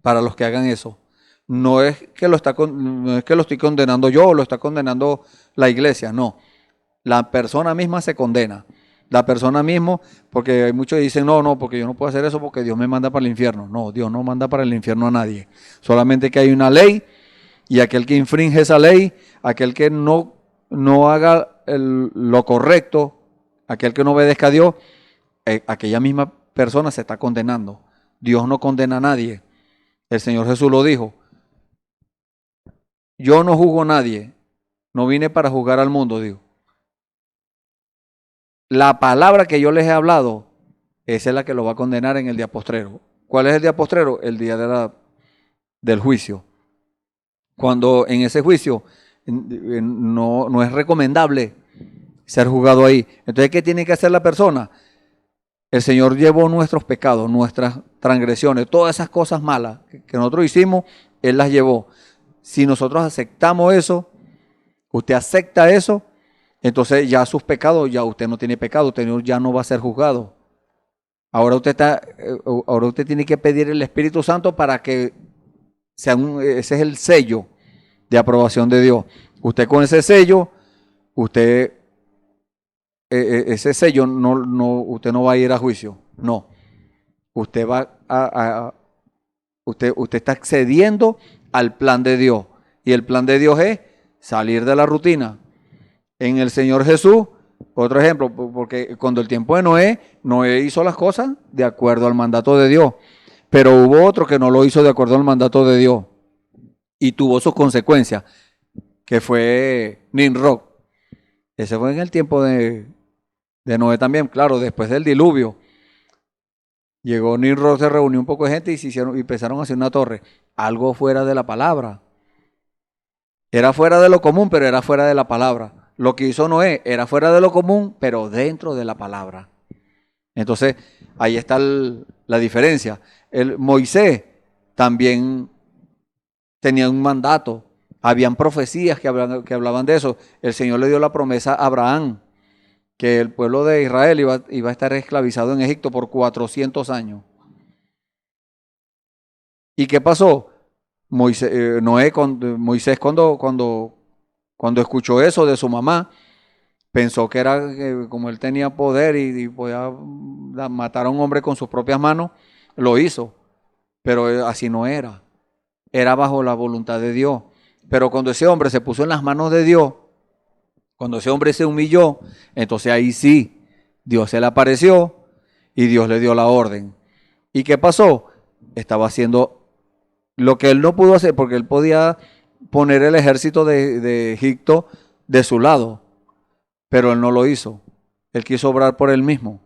para los que hagan eso. No es que lo estoy condenando yo o lo está condenando la iglesia, no. La persona misma se condena. La persona misma, porque hay muchos que dicen, no, porque yo no puedo hacer eso porque Dios me manda para el infierno. No, Dios no manda para el infierno a nadie. Solamente que hay una ley y aquel que infringe esa ley, aquel que no haga lo correcto, aquel que no obedezca a Dios, aquella misma persona se está condenando. Dios no condena a nadie. El Señor Jesús lo dijo. Yo no juzgo a nadie. No vine para juzgar al mundo, digo. la palabra que yo les he hablado, esa es la que lo va a condenar en el día postrero. ¿Cuál es el día postrero? El día del juicio. Cuando en ese juicio no es recomendable ser juzgado ahí. Entonces, ¿qué tiene que hacer la persona? El Señor llevó nuestros pecados, nuestras transgresiones, todas esas cosas malas que nosotros hicimos, Él las llevó. Si nosotros aceptamos eso, usted acepta eso, entonces ya sus pecados, ya usted no tiene pecado, usted ya no va a ser juzgado. Ahora usted tiene que pedir el Espíritu Santo para que ese es el sello de aprobación de Dios. Usted con ese sello, ese sello usted no va a ir a juicio, no. Usted usted está accediendo al plan de Dios. Y el plan de Dios es salir de la rutina. En el Señor Jesús, otro ejemplo, porque cuando el tiempo de Noé hizo las cosas de acuerdo al mandato de Dios. Pero hubo otro que no lo hizo de acuerdo al mandato de Dios. Y tuvo sus consecuencias, que fue Nimrod. Ese fue en el tiempo de Noé también, claro, después del diluvio. Llegó Nimrod, se reunió un poco de gente y empezaron a hacer una torre. Algo fuera de la palabra. Era fuera de lo común, pero era fuera de la palabra. Lo que hizo Noé era fuera de lo común, pero dentro de la palabra. Entonces, ahí está la diferencia. Moisés también tenía un mandato. Habían profecías que hablaban de eso. El Señor le dio la promesa a Abraham, que el pueblo de Israel iba a estar esclavizado en Egipto por 400 años. ¿Y qué pasó? Moisés cuando escuchó eso de su mamá, pensó que era como él tenía poder y podía matar a un hombre con sus propias manos, lo hizo. Pero así no era. Era bajo la voluntad de Dios. Pero cuando ese hombre se puso en las manos de Dios, cuando ese hombre se humilló, entonces ahí sí, Dios se le apareció y Dios le dio la orden. ¿Y qué pasó? Estaba haciendo lo que él no pudo hacer, porque él podía poner el ejército de Egipto de su lado, pero él no lo hizo. Él quiso obrar por él mismo.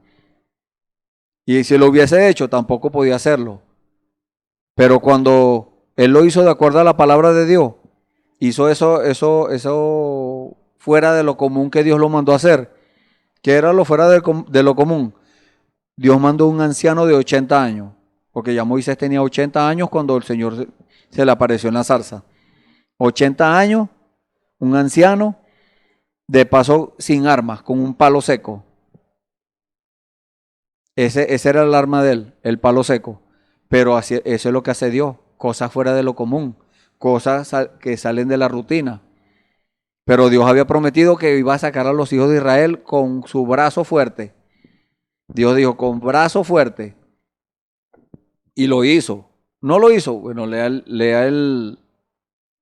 Y si lo hubiese hecho, tampoco podía hacerlo. Pero cuando él lo hizo de acuerdo a la palabra de Dios, hizo eso fuera de lo común que Dios lo mandó a hacer. ¿Qué era lo fuera de lo común? Dios mandó un anciano de 80 años, porque ya Moisés tenía 80 años cuando el Señor se le apareció en la zarza. 80 años, un anciano, de paso sin armas, con un palo seco. Ese era el arma de él, el palo seco. Pero eso es lo que hace Dios, cosas fuera de lo común, cosas que salen de la rutina. Pero Dios había prometido que iba a sacar a los hijos de Israel con su brazo fuerte. Dios dijo, con brazo fuerte. Y lo hizo. ¿No lo hizo? Bueno, lea el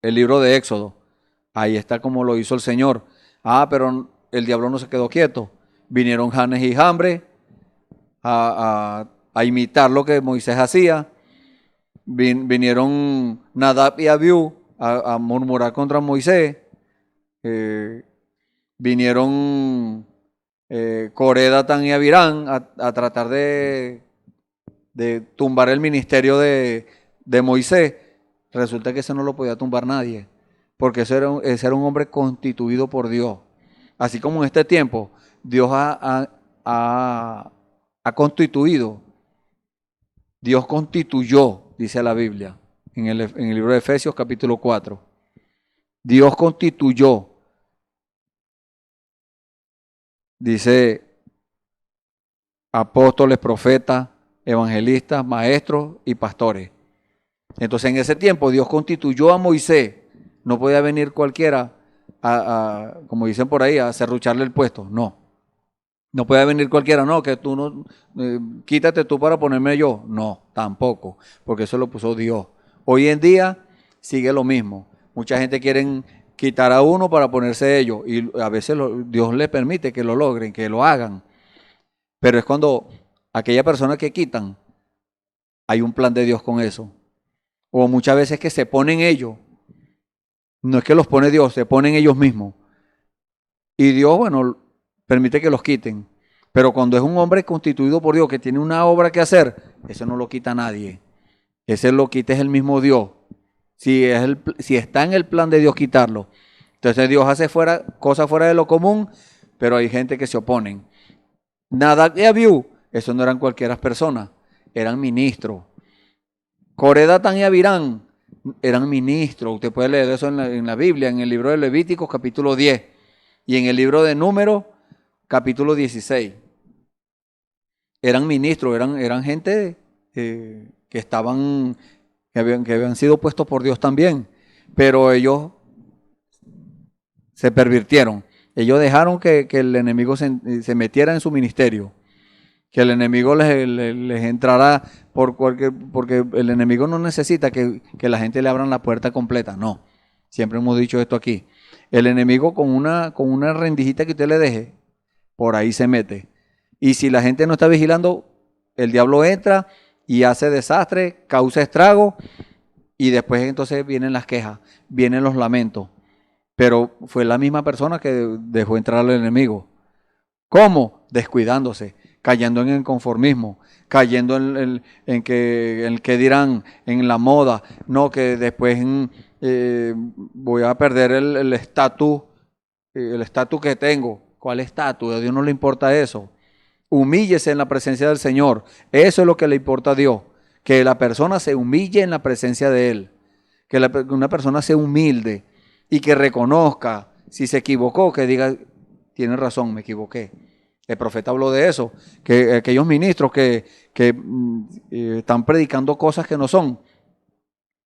libro de Éxodo. Ahí está como lo hizo el Señor. Pero el diablo no se quedó quieto. Vinieron Janes y Jambres a imitar lo que Moisés hacía. Vinieron Nadab y Abiú a murmurar contra Moisés. Vinieron Coré, Datán y Abirán a tratar de tumbar el ministerio de Moisés. Resulta que ese no lo podía tumbar nadie, porque ese era un hombre constituido por Dios. Así como en este tiempo Dios ha constituido, Dios constituyó, dice la Biblia, en el libro de Efesios capítulo 4. Dios constituyó, dice, apóstoles, profetas, evangelistas, maestros y pastores. Entonces en ese tiempo Dios constituyó a Moisés. No podía venir cualquiera como dicen por ahí, a serrucharle el puesto. No puede venir cualquiera, no, que tú no, quítate tú para ponerme yo. No, tampoco, porque eso lo puso Dios. Hoy en día sigue lo mismo. Mucha gente quiere quitar a uno para ponerse ellos, y a veces Dios les permite que lo logren, que lo hagan. Pero es cuando aquella persona que quitan, hay un plan de Dios con eso. O muchas veces que se ponen ellos. No es que los pone Dios, se ponen ellos mismos. Y Dios, bueno, permite que los quiten. Pero cuando es un hombre constituido por Dios, que tiene una obra que hacer, eso no lo quita nadie. Ese lo quita es el mismo Dios. Si está en el plan de Dios quitarlo. Entonces Dios hace cosas fuera de lo común, pero hay gente que se oponen. Nadab y Abiú, esos no eran cualquiera personas, eran ministros. Coré, Datán y Abirán eran ministros. Usted puede leer eso en la Biblia, en el libro de Levíticos, capítulo 10, y en el libro de Números, capítulo 16. Eran ministros, eran gente que habían sido puestos por Dios también, pero ellos se pervirtieron. Ellos dejaron que el enemigo se metiera en su ministerio, que el enemigo les entrara porque el enemigo no necesita que la gente le abran la puerta completa, no. Siempre hemos dicho esto aquí. El enemigo con una rendijita que usted le deje, por ahí se mete. Y si la gente no está vigilando, el diablo entra y hace desastre, causa estrago, y después entonces vienen las quejas, vienen los lamentos. Pero fue la misma persona que dejó entrar al enemigo. ¿Cómo? Descuidándose, cayendo en el conformismo, cayendo en que dirán, en la moda, no, que después voy a perder el estatus que tengo. ¿Cuál estatus? A Dios no le importa eso. Humíllese en la presencia del Señor. Eso es lo que le importa a Dios. Que la persona se humille en la presencia de Él. Que una persona sea humilde y que reconozca si se equivocó, que diga, tiene razón, me equivoqué. El profeta habló de eso, que aquellos ministros que están predicando cosas que no son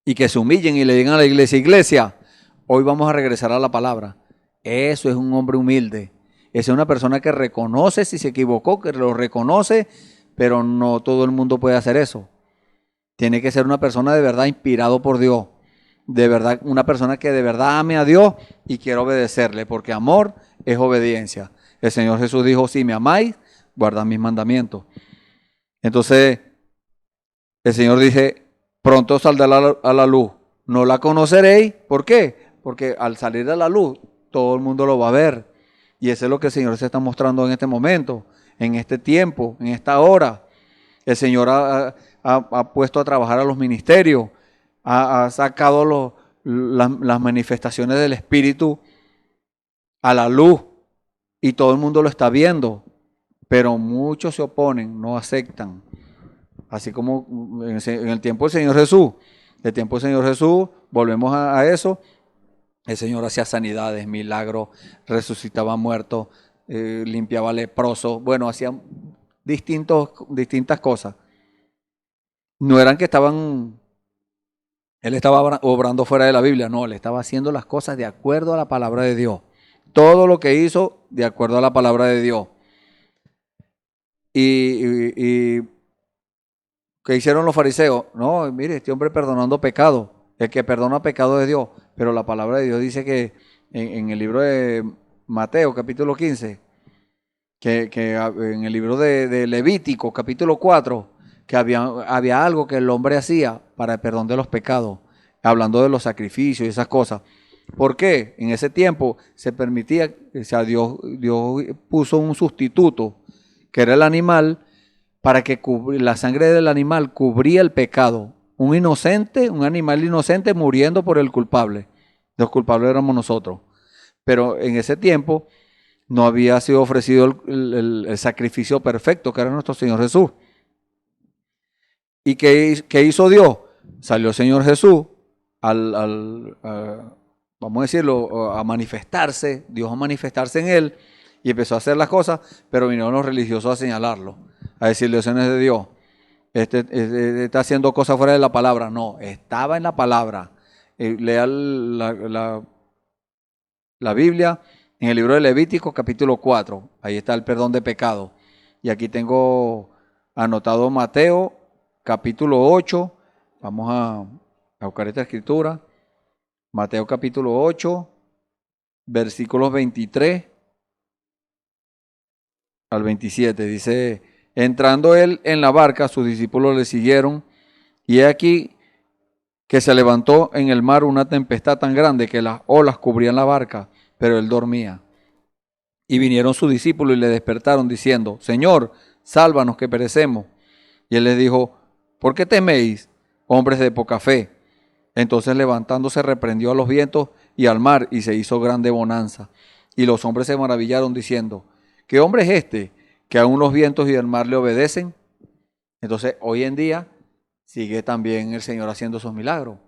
y que se humillen y le digan a la iglesia, hoy vamos a regresar a la palabra. Eso es un hombre humilde. Esa es una persona que reconoce si se equivocó, que lo reconoce, pero no todo el mundo puede hacer eso. Tiene que ser una persona de verdad inspirado por Dios. De verdad, una persona que de verdad ame a Dios y quiera obedecerle, porque amor es obediencia. El Señor Jesús dijo, si me amáis, guardad mis mandamientos. Entonces, el Señor dice, pronto saldrá a la luz. No la conoceréis. ¿Por qué? Porque al salir a la luz, todo el mundo lo va a ver. Y eso es lo que el Señor se está mostrando en este momento, en este tiempo, en esta hora. El Señor ha puesto a trabajar a los ministerios, ha sacado las manifestaciones del Espíritu a la luz y todo el mundo lo está viendo, pero muchos se oponen, no aceptan. Así como en el tiempo del Señor Jesús, volvemos a eso. El Señor hacía sanidades, milagros, resucitaba muertos, limpiaba leprosos, bueno, hacía distintas cosas. No eran que Él estaba obrando fuera de la Biblia, no, Él estaba haciendo las cosas de acuerdo a la palabra de Dios. Todo lo que hizo de acuerdo a la palabra de Dios. Y ¿qué hicieron los fariseos? No, mire, este hombre perdonando pecado. El que perdona pecado es Dios. Pero la palabra de Dios dice que en el libro de Mateo, capítulo 15, que en el libro de Levítico, capítulo 4, que había algo que el hombre hacía para el perdón de los pecados, hablando de los sacrificios y esas cosas. ¿Por qué? En ese tiempo se permitía, o sea, Dios puso un sustituto, que era el animal, para que la sangre del animal cubría el pecado. Un animal inocente muriendo por el culpable. Los culpables éramos nosotros. Pero en ese tiempo no había sido ofrecido el sacrificio perfecto, que era nuestro Señor Jesús. ¿Y qué hizo Dios? Salió el Señor Jesús vamos a decirlo, a manifestarse, Dios a manifestarse en él, y empezó a hacer las cosas, pero vinieron los religiosos a señalarlo, a decirle, eso no es de Dios, está haciendo cosas fuera de la palabra. No, estaba en la palabra. Lea la Biblia en el libro de Levítico, capítulo 4, ahí está el perdón de pecado. Y aquí tengo anotado Mateo, capítulo 8, vamos a buscar esta escritura. Mateo capítulo 8, versículos 23 al 27. Dice, entrando él en la barca, sus discípulos le siguieron, y he aquí que se levantó en el mar una tempestad tan grande que las olas cubrían la barca, pero él dormía. Y vinieron sus discípulos y le despertaron diciendo, Señor, sálvanos que perecemos. Y él les dijo, ¿por qué teméis, hombres de poca fe? Entonces levantándose reprendió a los vientos y al mar y se hizo grande bonanza. Y los hombres se maravillaron diciendo, ¿qué hombre es este que aún los vientos y el mar le obedecen? Entonces hoy en día sigue también el Señor haciendo esos milagros.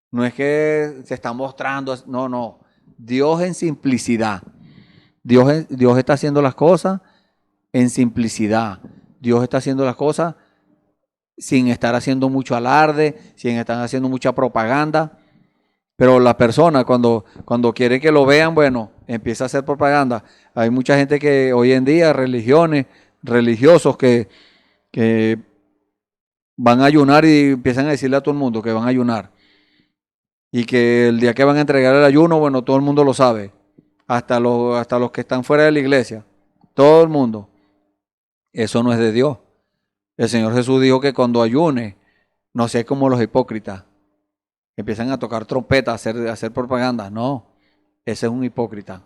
No es que se está mostrando, no. Dios en simplicidad. Dios está haciendo las cosas en simplicidad. Dios está haciendo las cosas sin estar haciendo mucho alarde, sin estar haciendo mucha propaganda. Pero la persona cuando quiere que lo vean, bueno, empieza a hacer propaganda. Hay mucha gente que hoy en día, religiosos que van a ayunar y empiezan a decirle a todo el mundo que van a ayunar. Y que el día que van a entregar el ayuno, bueno, todo el mundo lo sabe. Hasta los que están fuera de la iglesia. Todo el mundo. Eso no es de Dios. El Señor Jesús dijo que cuando ayune, no sea como los hipócritas. Empiezan a tocar trompetas, a hacer propaganda. No, ese es un hipócrita.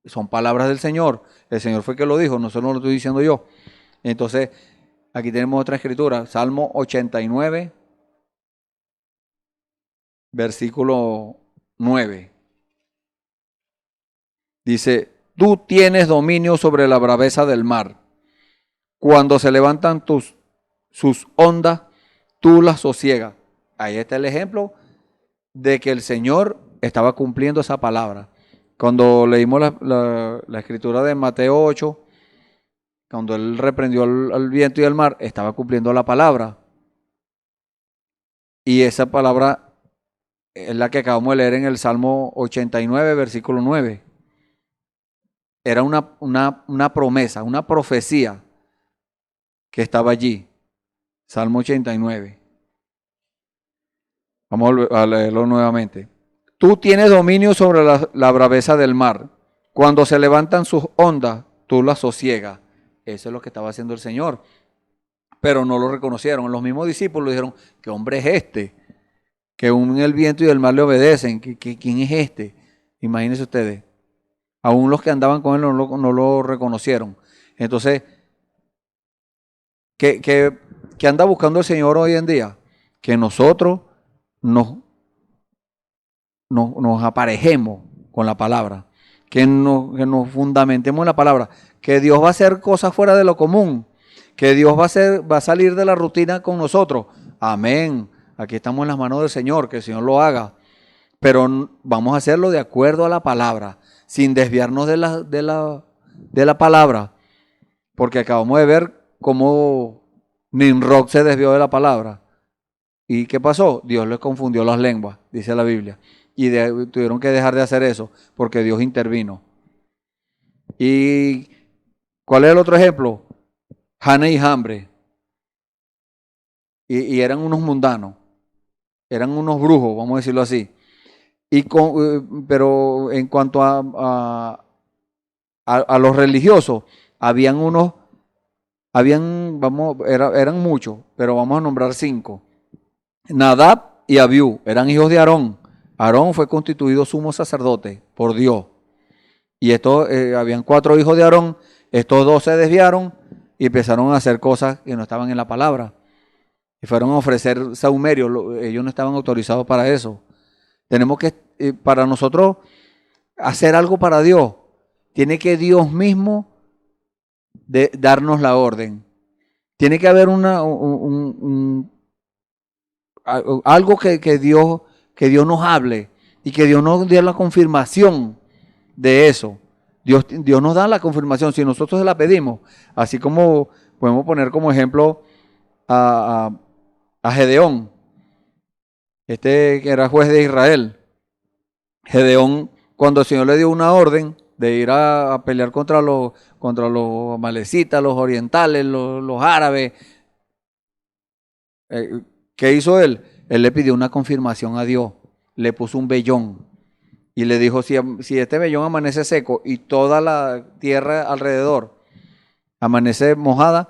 Son palabras del Señor. El Señor fue el que lo dijo, no solo lo estoy diciendo yo. Entonces, aquí tenemos otra escritura. Salmo 89, versículo 9. Dice, tú tienes dominio sobre la braveza del mar. Cuando se levantan sus ondas, tú las sosiegas. Ahí está el ejemplo de que el Señor estaba cumpliendo esa palabra. Cuando leímos la escritura de Mateo 8, cuando Él reprendió al viento y al mar, estaba cumpliendo la palabra. Y esa palabra es la que acabamos de leer en el Salmo 89, versículo 9. Era una promesa, una profecía que estaba allí. Salmo 89. Vamos a leerlo nuevamente. Tú tienes dominio sobre la braveza del mar. Cuando se levantan sus ondas, tú las sosiegas. Eso es lo que estaba haciendo el Señor. Pero no lo reconocieron. Los mismos discípulos dijeron, ¿qué hombre es este? Que aún el viento y el mar le obedecen. ¿Quién es este? Imagínense ustedes. Aún los que andaban con él no lo reconocieron. Entonces, ¿qué anda buscando el Señor hoy en día? Que nosotros nos aparejemos con la palabra. Que nos fundamentemos en la palabra. Que Dios va a hacer cosas fuera de lo común. Que Dios va a salir de la rutina con nosotros. Amén. Aquí estamos en las manos del Señor. Que el Señor lo haga. Pero vamos a hacerlo de acuerdo a la palabra. Sin desviarnos de la palabra. Porque acabamos de ver cómo Nimrod se desvió de la palabra. ¿Y qué pasó? Dios les confundió las lenguas, dice la Biblia. Y tuvieron que dejar de hacer eso porque Dios intervino. ¿Y cuál es el otro ejemplo? Jane y Jambre. Y eran unos mundanos. Eran unos brujos, vamos a decirlo así. Pero en cuanto a los religiosos, eran muchos, pero vamos a nombrar 5. Nadab y Abiú eran hijos de Aarón. Aarón fue constituido sumo sacerdote por Dios. Y habían 4 hijos de Aarón. Estos 2 se desviaron y empezaron a hacer cosas que no estaban en la palabra. Y fueron a ofrecer sahumerio. Ellos no estaban autorizados para eso. Tenemos que, para nosotros, hacer algo para Dios. Tiene que Dios mismo darnos la orden. Tiene que haber algo que Dios nos hable y que Dios nos dé la confirmación de eso. Dios nos da la confirmación si nosotros se la pedimos. Así como podemos poner como ejemplo a Gedeón, que era juez de Israel. Gedeón, cuando el Señor le dio una orden de ir a pelear contra los amalecitas, los orientales, los árabes, ¿qué hizo él? Él le pidió una confirmación a Dios, le puso un vellón y le dijo, si este vellón amanece seco y toda la tierra alrededor amanece mojada,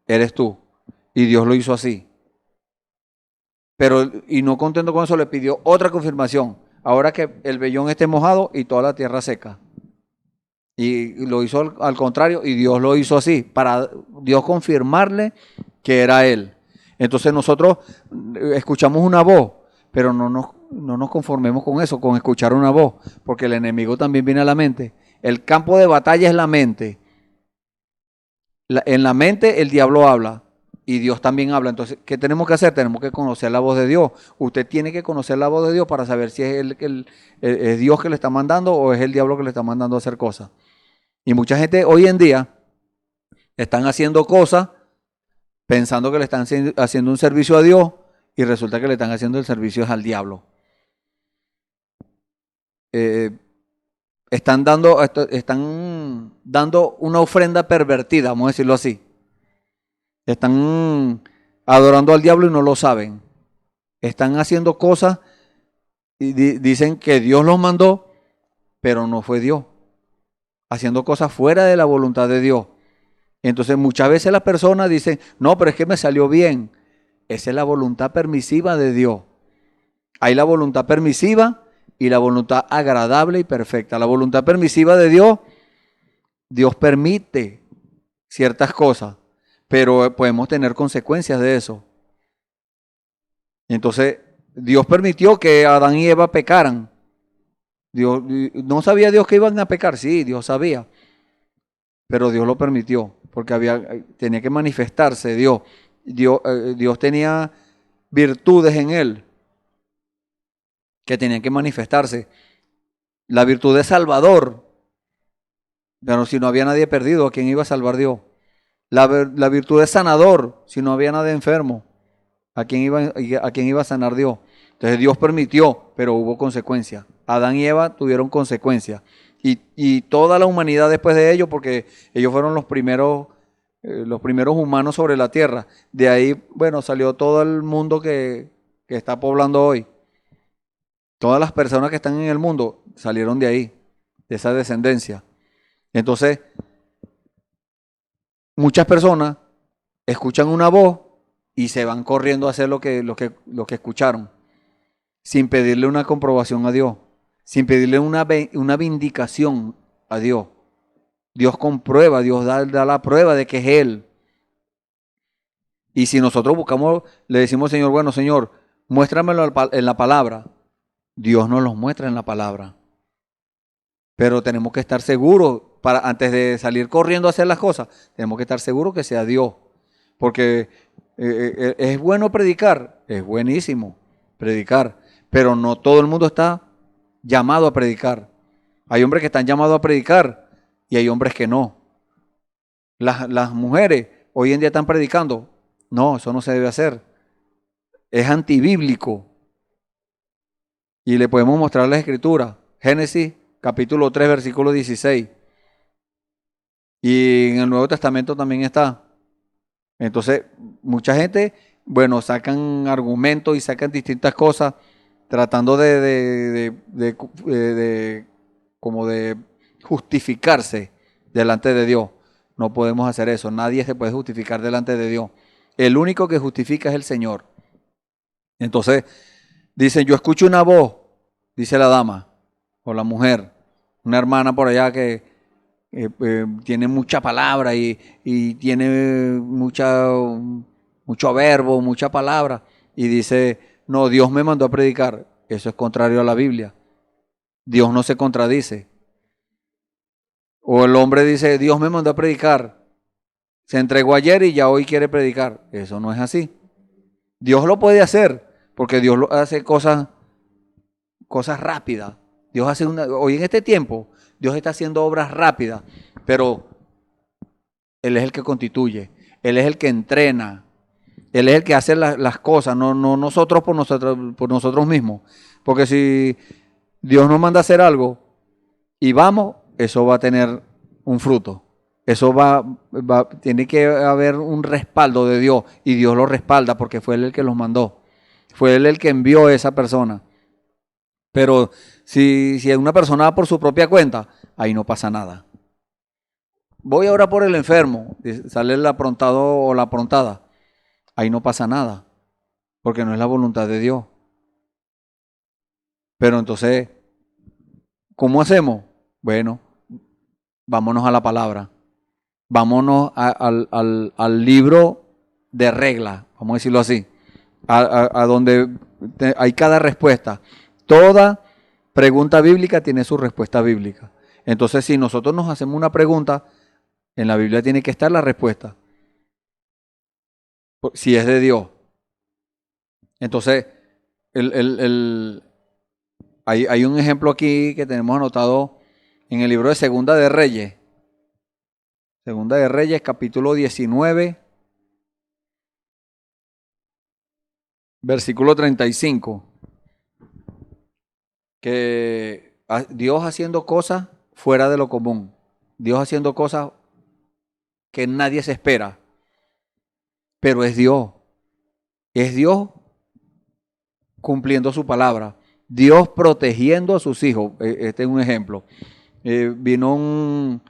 eres tú. Y Dios lo hizo así. Y no contento con eso, le pidió otra confirmación. Ahora que el vellón esté mojado y toda la tierra seca. Y lo hizo al contrario, y Dios lo hizo así, para Dios confirmarle que era Él. Entonces nosotros escuchamos una voz, pero no nos conformemos con eso, con escuchar una voz, porque el enemigo también viene a la mente. El campo de batalla es la mente. En la mente el diablo habla y Dios también habla. Entonces, ¿qué tenemos que hacer? Tenemos que conocer la voz de Dios. Usted tiene que conocer la voz de Dios para saber si es es Dios que le está mandando o es el diablo que le está mandando a hacer cosas. Y mucha gente hoy en día están haciendo cosas pensando que le están haciendo un servicio a Dios y resulta que le están haciendo el servicio al diablo. Están dando una ofrenda pervertida, vamos a decirlo así. Están adorando al diablo y no lo saben. Están haciendo cosas y dicen que Dios los mandó, pero no fue Dios. Haciendo cosas fuera de la voluntad de Dios. Entonces muchas veces las personas dicen, no, pero es que me salió bien. Esa es la voluntad permisiva de Dios. Hay la voluntad permisiva y la voluntad agradable y perfecta. La voluntad permisiva de Dios, Dios permite ciertas cosas, pero podemos tener consecuencias de eso. Entonces, Dios permitió que Adán y Eva pecaran. Dios, ¿no sabía Dios que iban a pecar? Sí, Dios sabía. Pero Dios lo permitió, porque tenía que manifestarse Dios. Dios tenía virtudes en él que tenían que manifestarse. La virtud de Salvador. Pero si no había nadie perdido, ¿a quién iba a salvar Dios? La virtud de sanador, si no había nadie enfermo, ¿a quién iba a sanar Dios? Entonces Dios permitió, pero hubo consecuencias. Adán y Eva tuvieron consecuencias. Y toda la humanidad después de ellos, porque ellos fueron los primeros humanos sobre la tierra. De ahí, bueno, salió todo el mundo que está poblando hoy. Todas las personas que están en el mundo salieron de ahí, de esa descendencia. Entonces, muchas personas escuchan una voz y se van corriendo a hacer lo que escucharon, sin pedirle una comprobación a Dios, sin pedirle una vindicación a Dios. Dios comprueba, Dios da la prueba de que es Él. Y si nosotros buscamos, le decimos, Señor, bueno, Señor, muéstramelo en la palabra. Dios nos los muestra en la palabra. Pero tenemos que estar seguros, antes de salir corriendo a hacer las cosas, tenemos que estar seguros que sea Dios. Porque es bueno predicar, es buenísimo predicar, pero no todo el mundo está llamado a predicar. Hay hombres que están llamados a predicar y hay hombres que no. Las mujeres hoy en día están predicando. No, eso no se debe hacer. Es antibíblico. Y le podemos mostrar la escritura. Génesis capítulo 3, versículo 16. Y en el Nuevo Testamento también está. Entonces, mucha gente, bueno, sacan argumentos y sacan distintas cosas tratando como de justificarse delante de Dios. No podemos hacer eso. Nadie se puede justificar delante de Dios. El único que justifica es el Señor. Entonces, dicen, yo escucho una voz, dice la dama o la mujer, una hermana por allá que tiene mucha palabra y tiene mucho verbo, mucha palabra, y dice, no, Dios me mandó a predicar. Eso es contrario a la Biblia. Dios no se contradice. O el hombre dice, Dios me mandó a predicar. Se entregó ayer y ya hoy quiere predicar. Eso no es así. Dios lo puede hacer, porque Dios hace cosas rápidas. Dios hace hoy en este tiempo, Dios está haciendo obras rápidas, pero Él es el que constituye, Él es el que entrena, Él es el que hace las cosas, no nosotros por nosotros mismos. Porque si Dios nos manda a hacer algo y vamos, eso va a tener un fruto. Eso tiene que haber un respaldo de Dios y Dios lo respalda porque fue Él el que los mandó. Fue Él el que envió a esa persona. Pero si una persona va por su propia cuenta, ahí no pasa nada. Voy ahora por el enfermo, sale el aprontado o la aprontada. Ahí no pasa nada, porque no es la voluntad de Dios. Pero entonces, ¿cómo hacemos? Bueno, vámonos a la palabra. Vámonos al libro de reglas, vamos a decirlo así, a donde hay cada respuesta. Toda pregunta bíblica tiene su respuesta bíblica. Entonces, si nosotros nos hacemos una pregunta, en la Biblia tiene que estar la respuesta, si es de Dios. Entonces, hay un ejemplo aquí que tenemos anotado en el libro de Segunda de Reyes. Segunda de Reyes, capítulo 19, versículo 35. Que Dios haciendo cosas fuera de lo común. Dios haciendo cosas que nadie se espera. Pero es Dios. Es Dios cumpliendo su palabra. Dios protegiendo a sus hijos. Este es un ejemplo. Vino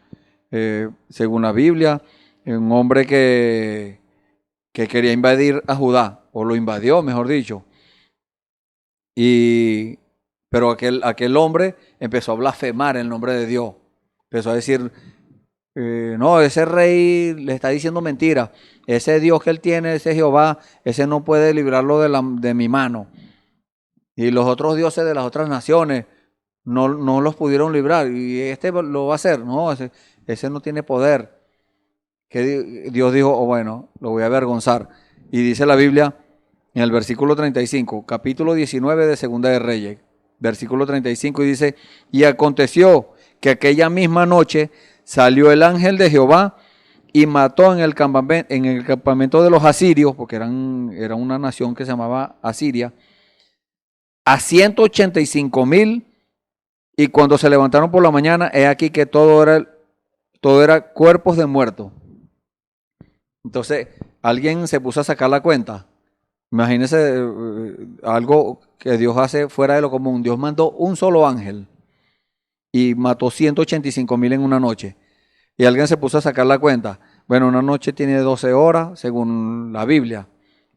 según la Biblia, un hombre que quería invadir a Judá, o lo invadió, mejor dicho. Pero aquel hombre empezó a blasfemar el nombre de Dios. Empezó a decir, no, ese rey le está diciendo mentira. Ese Dios que él tiene, ese Jehová, ese no puede librarlo de mi mano. Y los otros dioses de las otras naciones no los pudieron librar. Y este lo va a hacer. No, ese no tiene poder. Que Dios dijo, bueno, lo voy a avergonzar. Y dice la Biblia en el versículo 35, capítulo 19 de Segunda de Reyes, versículo 35, y dice, y aconteció que aquella misma noche salió el ángel de Jehová y mató en el campamento de los asirios, porque era una nación que se llamaba Asiria, a 185,000, y cuando se levantaron por la mañana, he aquí que todo era cuerpos de muertos. Entonces, alguien se puso a sacar la cuenta. Imagínense algo que Dios hace fuera de lo común. Dios mandó un solo ángel y mató 185,000 en una noche. Y alguien se puso a sacar la cuenta. Bueno, una noche tiene 12 horas según la Biblia.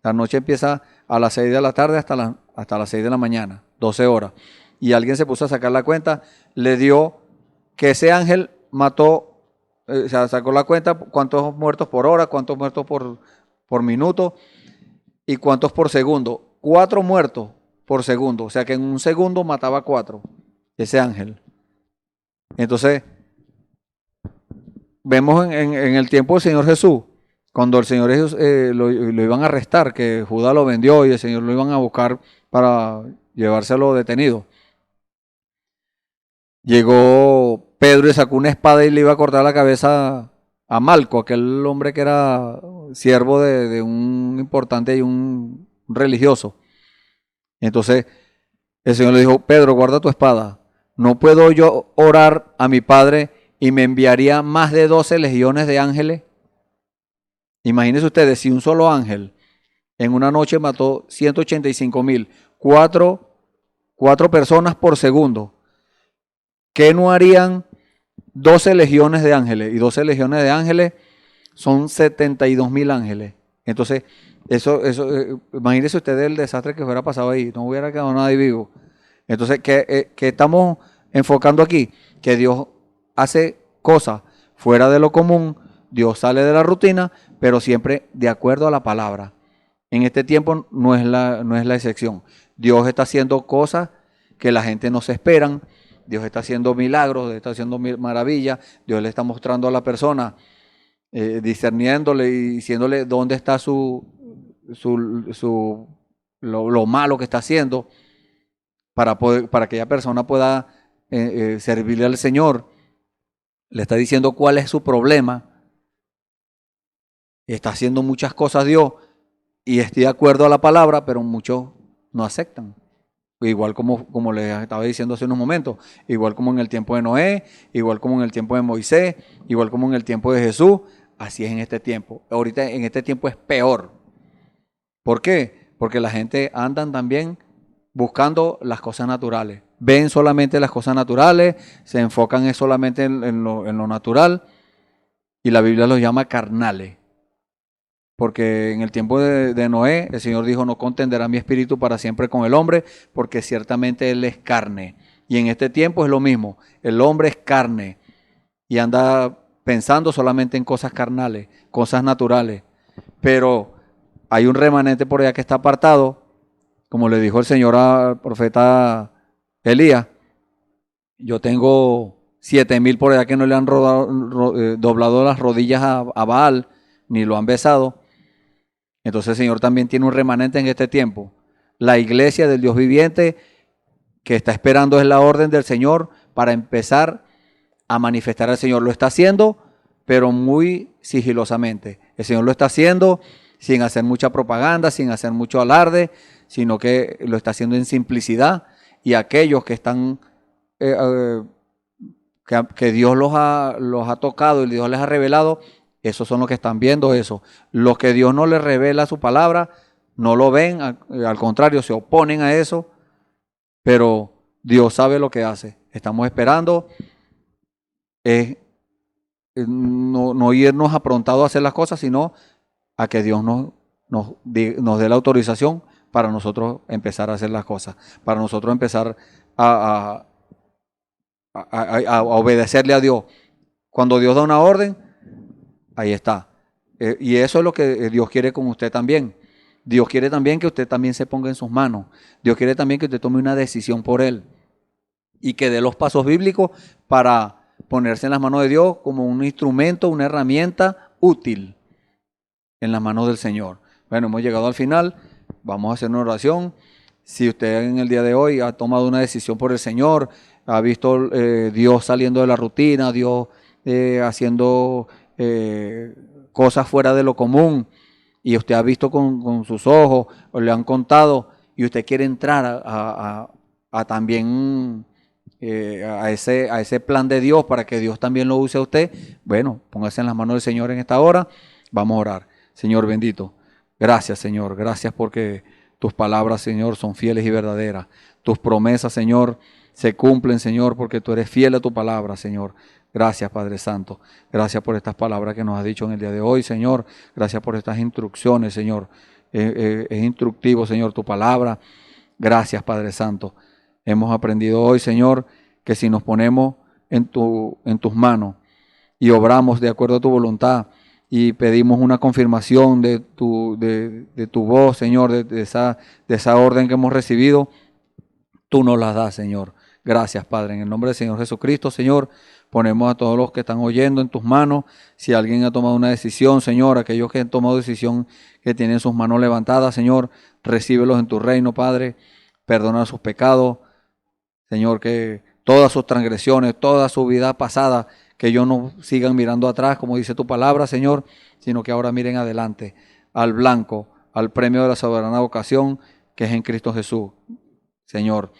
La noche empieza a las 6 de la tarde hasta las 6 de la mañana, 12 horas. Y alguien se puso a sacar la cuenta, le dio que ese ángel mató, sacó la cuenta, cuántos muertos por hora, cuántos muertos por minuto y cuántos por segundo. 4 muertos por segundo, o sea que en un segundo mataba 4, ese ángel. Entonces, vemos en el tiempo del Señor Jesús, cuando el Señor Jesús lo iban a arrestar, que Judá lo vendió y el Señor lo iban a buscar para llevárselo detenido. Llegó Pedro y sacó una espada y le iba a cortar la cabeza a Malco, aquel hombre que era siervo de un importante y un religioso. Entonces el Señor le dijo, Pedro, guarda tu espada. ¿No puedo yo orar a mi Padre y me enviaría más de 12 legiones de ángeles? Imagínense ustedes, si un solo ángel en una noche mató 185,000, 4 personas por segundo, ¿qué no harían 12 legiones de ángeles? Y 12 legiones de ángeles son 72,000 ángeles. Entonces, eso imagínense ustedes el desastre que hubiera pasado ahí, no hubiera quedado nadie vivo. Entonces, ¿qué estamos enfocando aquí? Que Dios hace cosas fuera de lo común, Dios sale de la rutina, pero siempre de acuerdo a la palabra. En este tiempo no es la excepción. Dios está haciendo cosas que la gente no se esperan. Dios está haciendo milagros, Dios está haciendo maravillas. Dios le está mostrando a la persona, discerniéndole y diciéndole dónde está lo malo que está haciendo para que aquella persona pueda servirle al Señor. Le está diciendo cuál es su problema. Está haciendo muchas cosas Dios y estoy de acuerdo a la palabra, pero muchos no aceptan. Igual como les estaba diciendo hace unos momentos, igual como en el tiempo de Noé, igual como en el tiempo de Moisés, igual como en el tiempo de Jesús, así es en este tiempo. Ahorita en este tiempo es peor. ¿Por qué? Porque la gente anda también buscando las cosas naturales. Ven solamente las cosas naturales, se enfocan solamente en lo natural y la Biblia los llama carnales. Porque en el tiempo de Noé, el Señor dijo, no contenderá mi espíritu para siempre con el hombre, porque ciertamente él es carne. Y en este tiempo es lo mismo, el hombre es carne. y anda pensando solamente en cosas carnales, cosas naturales. Pero hay un remanente por allá que está apartado, como le dijo el Señor al profeta Elías. Yo tengo 7,000 por allá que no le han doblado las rodillas a Baal, ni lo han besado. Entonces el Señor también tiene un remanente en este tiempo. La iglesia del Dios viviente que está esperando es la orden del Señor para empezar a manifestar al Señor. Lo está haciendo, pero muy sigilosamente. El Señor lo está haciendo sin hacer mucha propaganda, sin hacer mucho alarde, sino que lo está haciendo en simplicidad. Y aquellos que están, que Dios los ha tocado y Dios les ha revelado, esos son los que están viendo eso. Los que Dios no les revela su palabra, no lo ven, al contrario, se oponen a eso, pero Dios sabe lo que hace. Estamos esperando no irnos aprontados a hacer las cosas, sino a que Dios nos dé la autorización para nosotros empezar a hacer las cosas, para nosotros empezar a obedecerle a Dios. Cuando Dios da una orden, ahí está. Y eso es lo que Dios quiere con usted también. Dios quiere también que usted también se ponga en sus manos. Dios quiere también que usted tome una decisión por Él y que dé los pasos bíblicos para ponerse en las manos de Dios como un instrumento, una herramienta útil en las manos del Señor. Bueno, hemos llegado al final. Vamos a hacer una oración. Si usted en el día de hoy ha tomado una decisión por el Señor, ha visto Dios saliendo de la rutina, Dios haciendo cosas fuera de lo común, y usted ha visto con sus ojos, o le han contado, y usted quiere entrar a también a ese plan de Dios para que Dios también lo use a usted, bueno, póngase en las manos del Señor en esta hora. Vamos a orar. Señor bendito, gracias Señor, gracias porque tus palabras, Señor, son fieles y verdaderas. Tus promesas, Señor, se cumplen, Señor, porque tú eres fiel a tu palabra, Señor. Gracias, Padre Santo. Gracias por estas palabras que nos has dicho en el día de hoy, Señor. Gracias por estas instrucciones, Señor. Es instructivo, Señor, tu palabra. Gracias, Padre Santo. Hemos aprendido hoy, Señor, que si nos ponemos en tus manos y obramos de acuerdo a tu voluntad y pedimos una confirmación de tu voz, Señor, de esa orden que hemos recibido, tú nos la das, Señor. Gracias, Padre. En el nombre del Señor Jesucristo, Señor, ponemos a todos los que están oyendo en tus manos. Si alguien ha tomado una decisión, Señor, aquellos que han tomado decisión, que tienen sus manos levantadas, Señor, recíbelos en tu reino, Padre. Perdona sus pecados, Señor, que todas sus transgresiones, toda su vida pasada, que ellos no sigan mirando atrás, como dice tu palabra, Señor, sino que ahora miren adelante, al blanco, al premio de la soberana vocación, que es en Cristo Jesús, Señor.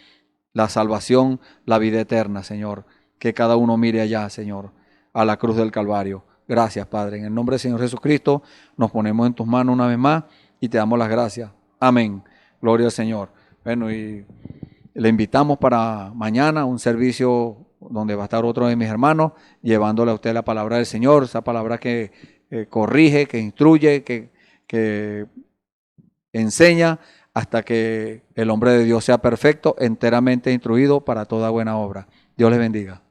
La salvación, la vida eterna, Señor. Que cada uno mire allá, Señor, a la cruz del Calvario. Gracias, Padre. En el nombre del Señor Jesucristo, nos ponemos en tus manos una vez más y te damos las gracias. Amén. Gloria al Señor. Bueno, y le invitamos para mañana un servicio donde va a estar otro de mis hermanos llevándole a usted la palabra del Señor, esa palabra que corrige, que instruye, que enseña, hasta que el hombre de Dios sea perfecto, enteramente instruido para toda buena obra. Dios les bendiga.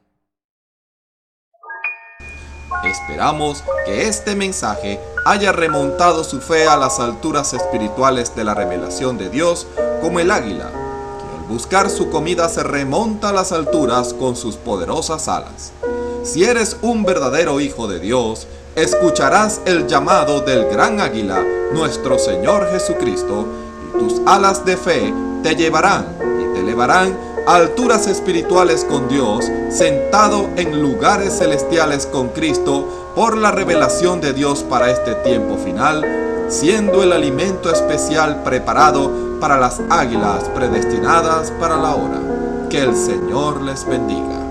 Esperamos que este mensaje haya remontado su fe a las alturas espirituales de la revelación de Dios, como el águila, que al buscar su comida se remonta a las alturas con sus poderosas alas. Si eres un verdadero hijo de Dios, escucharás el llamado del gran águila, nuestro Señor Jesucristo, y tus alas de fe te llevarán y te elevarán a alturas espirituales con Dios, sentado en lugares celestiales con Cristo, por la revelación de Dios para este tiempo final, siendo el alimento especial preparado para las águilas predestinadas para la hora. Que el Señor les bendiga.